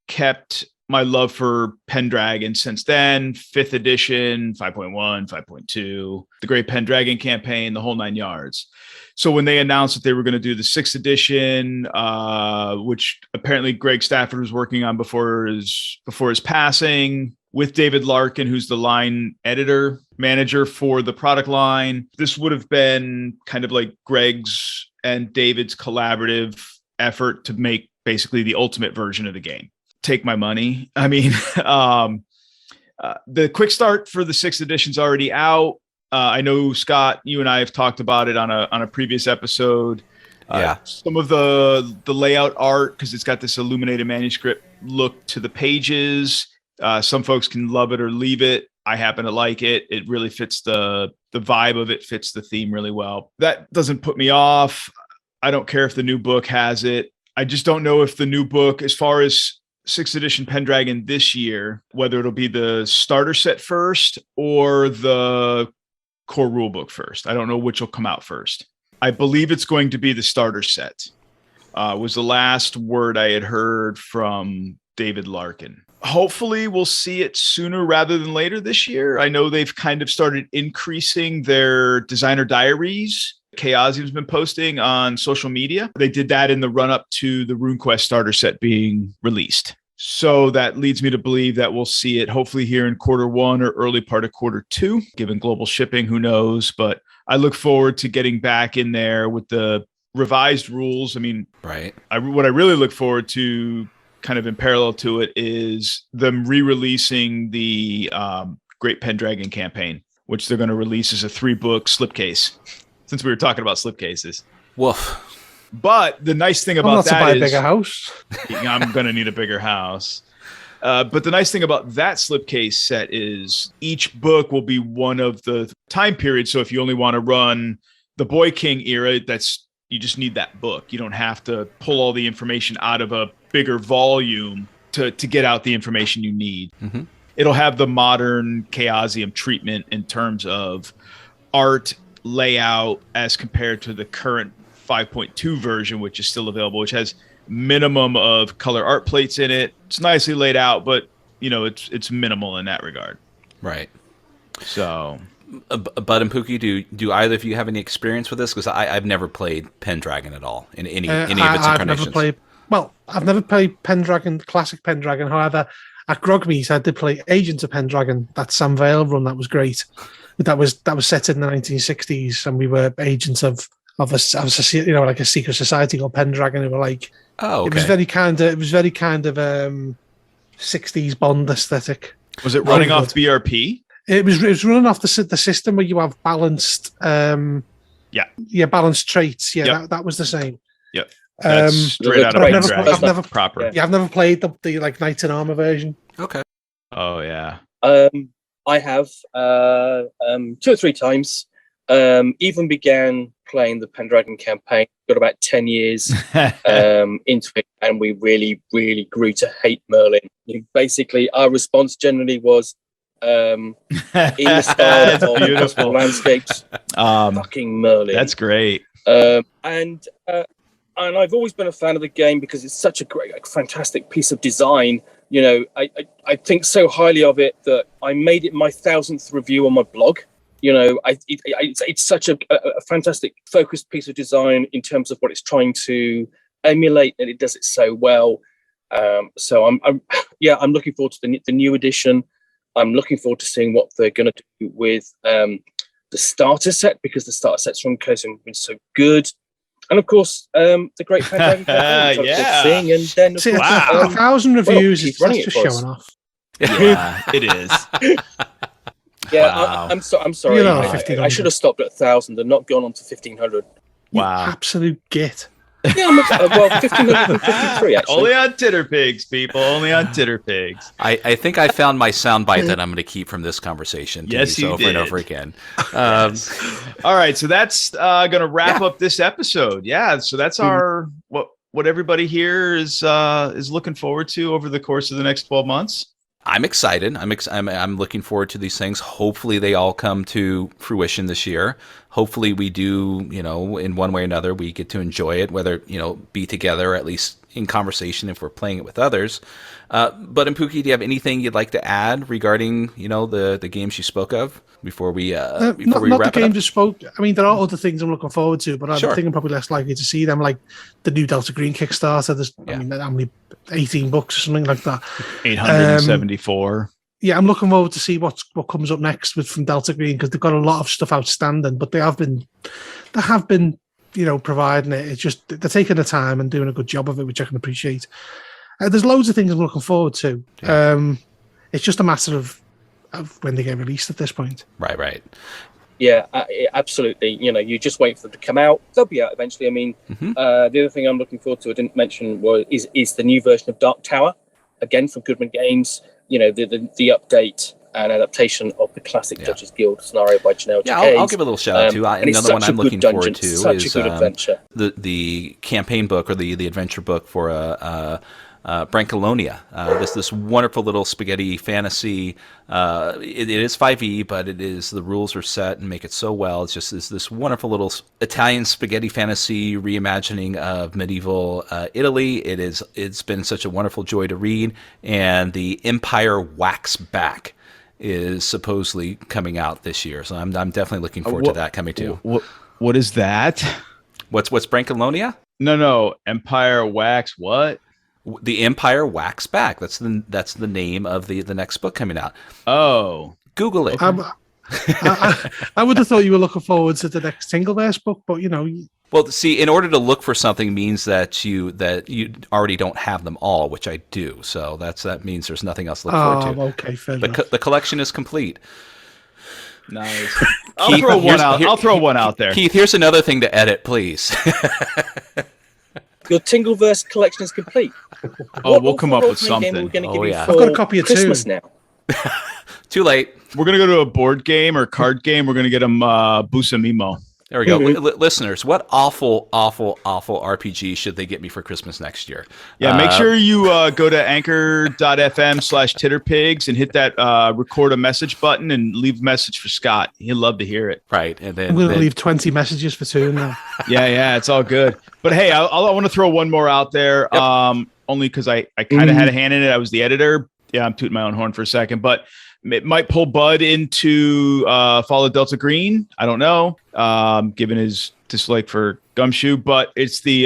kept my love for Pendragon since then. 5th edition, 5.1, 5.2, the Great Pendragon campaign, the whole 9 yards. So when they announced that they were going to do the 6th edition, which apparently Greg Stafford was working on before his passing, with David Larkin, who's the line manager for the product line, this would have been kind of like Greg's and David's collaborative effort to make basically the ultimate version of the game. Take my money. I mean, the quick start for the 6th edition is already out. I know, Scott, you and I have talked about it on a previous episode. Some of the layout art, because it's got this illuminated manuscript look to the pages. Some folks can love it or leave it. I happen to like it. It really fits the vibe of it, fits the theme really well. That doesn't put me off. I don't care if the new book has it. I just don't know if the new book, as far as 6th edition Pendragon this year, whether it'll be the starter set first or the core rulebook first. I don't know which will come out first. I believe it's going to be the starter set. Was the last word I had heard from David Larkin. Hopefully we'll see it sooner rather than later this year. I know they've kind of started increasing their designer diaries. Chaosium's been posting on social media. They did that in the run-up to the RuneQuest starter set being released. So that leads me to believe that we'll see it hopefully here in Q1 or early part of Q2, given global shipping, who knows. But I look forward to getting back in there with the revised rules. I mean, right. What I really look forward to, kind of in parallel to it, is them re-releasing the Great Pendragon campaign, which they're going to release as a 3-book slipcase, since we were talking about slipcases. Woof. But the nice thing I'm about not to that buy a is bigger house. I'm going to need a bigger house. But the nice thing about that slipcase set is each book will be one of the time periods. So if you only want to run the Boy King era, you just need that book. You don't have to pull all the information out of a bigger volume to get out the information you need. Mm-hmm. It'll have the modern Chaosium treatment in terms of art layout as compared to the current 5.2 version, which is still available, which has minimum of color art plates in it. It's nicely laid out, but it's minimal in that regard. Right. So, Bud and Pookie, do either of you have any experience with this? Because I've never played Pendragon at all in any of its incarnations. I've never played Pendragon, classic Pendragon. However, at Grogmeet, I did play Agents of Pendragon. That Sam Vale run, that was great. That was set in the 1960s, and we were agents of a like a secret society called Pendragon. Who were like, oh, okay. It was very kind of 60s Bond aesthetic. Was it running off BRP? It was running off the system where you have balanced, balanced traits. Yeah, yep. that was the same. Yep. That's straight out of Pendragon. Proper. Yeah, I've never played the like Knights in Armor version. Okay. Oh yeah. I have 2 or 3 times. Even began playing the Pendragon campaign. Got about 10 years into it, and we really, really grew to hate Merlin. Basically, our response generally was in the style of beautiful landscapes. Fucking Merlin. That's great. And I've always been a fan of the game because it's such a great, fantastic piece of design. I think so highly of it that I made it my 1000th review on my blog. It's such a fantastic focused piece of design in terms of what it's trying to emulate, and it does it so well. So I'm looking forward to the new edition. I'm looking forward to seeing what they're going to do with the starter set, because the starter sets from Chaosium have been so good. And of course, the great Pendragon campaign, which I'm seeing, and then of course, 1,000 reviews is just showing off. Yeah, it is. Yeah, wow. I'm sorry. I should have stopped at 1,000 and not gone on to 1,500. Wow, you absolute git. Yeah, 1,553 actually. Only on Titterpigs, people. Only on Titterpigs. I think I found my soundbite that I'm going to keep from this conversation. Yes, you over did. and over again. Yes. All right, so that's going to wrap up this episode. Yeah, so that's our what everybody here is looking forward to over the course of the next 12 months. I'm excited. I'm looking forward to these things. Hopefully they all come to fruition this year. Hopefully we do, in one way or another, we get to enjoy it, whether, be together, at least in conversation if we're playing it with others. Bud and Pookie, do you have anything you'd like to add regarding, the games you spoke of before we wrap it up? Not the games you spoke. I mean, there are other things I'm looking forward to, but I think I'm probably less likely to see them, like the new Delta Green Kickstarter. I mean, how many 18 bucks or something like that. 874. Yeah, I'm looking forward to see what comes up next from Delta Green, because they've got a lot of stuff outstanding, but they have been providing it. It's just they're taking the time and doing a good job of it, which I can appreciate. There's loads of things I'm looking forward to. Yeah. It's just a matter of when they get released at this point. Right. Yeah, absolutely. You just wait for them to come out. They'll be out eventually. I mean, the other thing I'm looking forward to, I didn't mention, is the new version of Dark Tower, again from Goodman Games. The update and adaptation of the classic Judges Guild scenario by Janelle. Yeah, I'll give a little shout out to another one I'm looking forward to is a good adventure. The campaign book, or the adventure book for Brancalonia. This wonderful little spaghetti fantasy. It is 5e, but the rules are set and make it so well. It's just this wonderful little Italian spaghetti fantasy reimagining of medieval Italy. It's been such a wonderful joy to read, and the Empire Wax Back is supposedly coming out this year, so I'm definitely looking forward to that coming too. What is that? What's Brancalonia? No, Empire Wax what? The Empire Wax Back. That's the name of the next book coming out. Oh, Google it. I would have thought you were looking forward to the next Tingleverse book, but Well, see, in order to look for something means that you already don't have them all, which I do. So that means there's nothing else to look forward to. Okay, fair enough. The collection is complete. Nice. I'll throw one out there. Keith, here's another thing to edit, please. Your Tingleverse collection is complete. We'll come up with something. We're going to give you yeah. for I've got a copy of Christmas two. now. Too late. We're gonna go to a board game or card game. We're gonna get them Busamimo. There we go. Listeners, what awful RPG should they get me for Christmas next year? Yeah, make sure you go to anchor.fm/Titterpigs and hit that record a message button and leave a message for Scott. He'd love to hear it. Right. And then We'll leave 20 messages for two now. Yeah, it's all good. But hey, I want to throw one more out there, Yep. only because I kind of had a hand in it. I was the editor. Yeah, I'm tooting my own horn for a second, but it might pull Bud into Fall of Delta Green. I don't know, given his dislike for Gumshoe, but it's the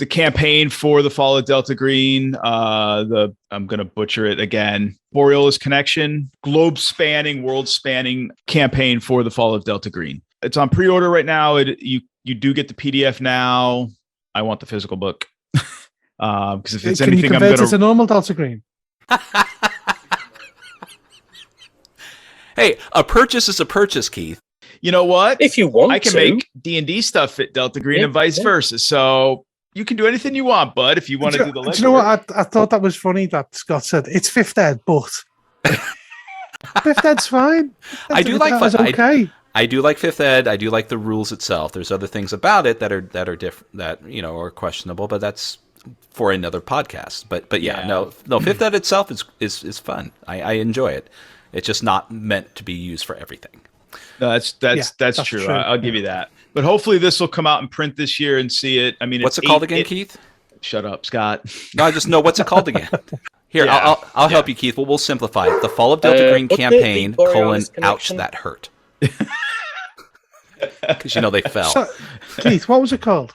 campaign for the Fall of Delta Green. I'm gonna butcher it again. Borealis Connection, globe-spanning, world-spanning campaign for the Fall of Delta Green. It's on pre-order right now. You do get the PDF now. I want the physical book because if it's Can anything, you I'm convert gonna. it to normal Delta Green? hey, a purchase is a purchase, Keith. You know what? If you want I can to. make D&D stuff fit Delta Green and vice versa. So you can do anything you want, Bud, if you want to do the legwork. Do you know what? I thought that was funny that Scott said it's fifth ed, but fifth ed's fine. I do like that's okay. I do like fifth ed. I do like the rules itself. There's other things about it that are different, that are questionable, but that's for another podcast. But yeah. no, fifth ed itself is fun. I enjoy it. It's just not meant to be used for everything. No, that's true. I'll give you that. But hopefully this will come out in print this year and see it. I mean, what's it called again, Keith? Shut up, Scott. No, I just know what's it called again. Here, Yeah. I'll help you, Keith. We'll simplify it. The Fall of Delta Green what's it? campaign, The Borealis ouch, Connection? that hurt. Because they fell. So, Keith, what was it called?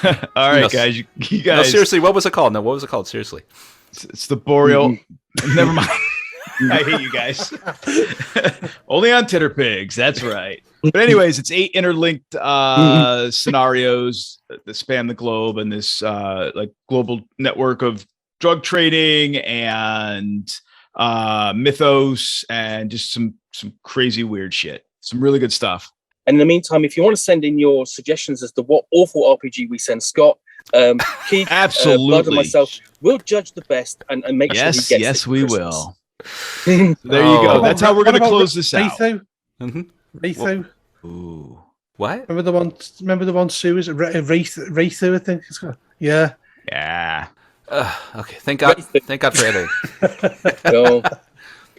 All right, No, guys. You No, guys. seriously, what was it called? No, what was it called? Seriously. It's the Boreal. Never mind. I hate you guys. Only on Titterpigs. That's right. But anyways, it's 8 interlinked scenarios that span the globe and this global network of drug trading and mythos and just some crazy weird shit. Some really good stuff. And in the meantime, if you want to send in your suggestions as to what awful RPG we send Scott, Keith, Absolutely. Bud and myself, we'll judge the best and make sure he gets it yes, for we Christmas. will. There you go. Oh. That's how we're going to close this out. Retho? Mm-hmm. Retho? Ooh. What? Remember the one Sue is Retho, I think it's called. Yeah. Yeah. Okay. Thank God for editing. No.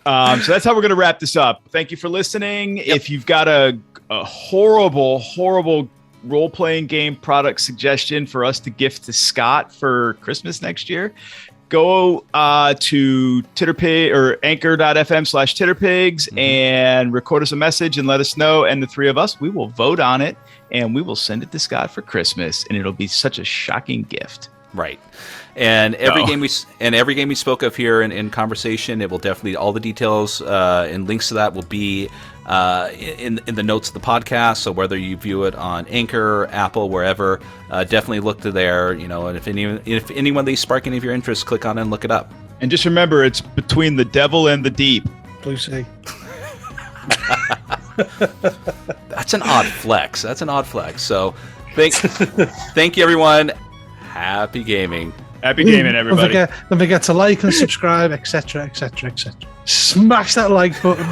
So that's how we're going to wrap this up. Thank you for listening. Yep. If you've got a horrible role-playing game product suggestion for us to gift to Scott for Christmas next year, go to Titterpig or anchor.fm/Titterpigs and record us a message and let us know. And the three of us, we will vote on it and we will send it to Scott for Christmas. And it'll be such a shocking gift. Right. And every game we spoke of here in conversation, it will definitely, all the details and links to that will be in the notes of the podcast. So whether you view it on Anchor, Apple, wherever, definitely look to there. And if any one of these spark any of your interest, click on it and look it up. And just remember, it's between the devil and the deep. Blue Sea. That's an odd flex. So thank you, everyone. Happy gaming. Happy gaming, everybody. Don't forget to like and subscribe, etc., etc., etc. Smash that like button.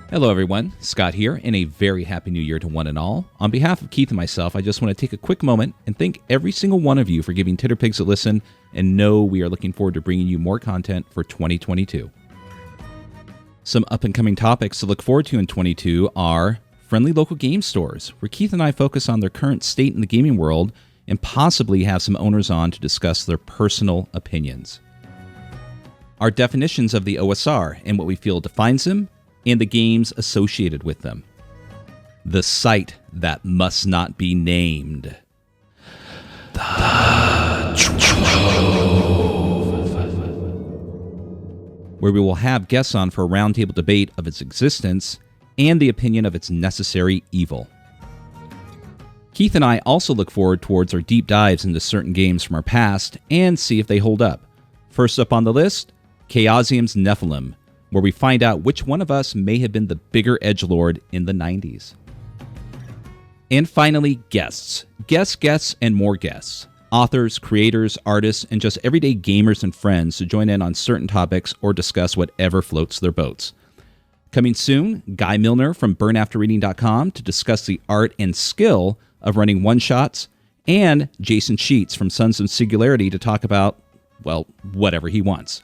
Hello, everyone. Scott here, and a very happy new year to one and all. On behalf of Keith and myself, I just want to take a quick moment and thank every single one of you for giving Titterpigs a listen, and know we are looking forward to bringing you more content for 2022. Some up-and-coming topics to look forward to in 2022 are friendly local game stores, where Keith and I focus on their current state in the gaming world and possibly have some owners on to discuss their personal opinions. Our definitions of the OSR and what we feel defines them, and the games associated with them. The site that must not be named. The Trove. Where we will have guests on for a roundtable debate of its existence and the opinion of its necessary evil. Keith and I also look forward towards our deep dives into certain games from our past and see if they hold up. First up on the list, Chaosium's Nephilim, where we find out which one of us may have been the bigger edgelord in the 90s. And finally, guests. Guests, and more guests. Authors, creators, artists, and just everyday gamers and friends to join in on certain topics or discuss whatever floats their boats. Coming soon, Guy Milner from burnafterreading.com to discuss the art and skill of running one-shots, and Jason Sheets from Sons of Singularity to talk about, well, whatever he wants.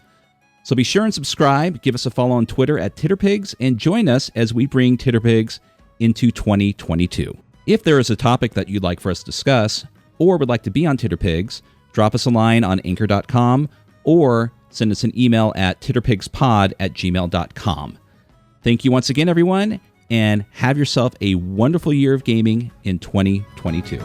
So be sure and subscribe, give us a follow on Twitter at Titterpigs, and join us as we bring Titterpigs into 2022. If there is a topic that you'd like for us to discuss, or would like to be on Titterpigs, drop us a line on anchor.com, or send us an email at titterpigspod@gmail.com. Thank you once again, everyone, and have yourself a wonderful year of gaming in 2022.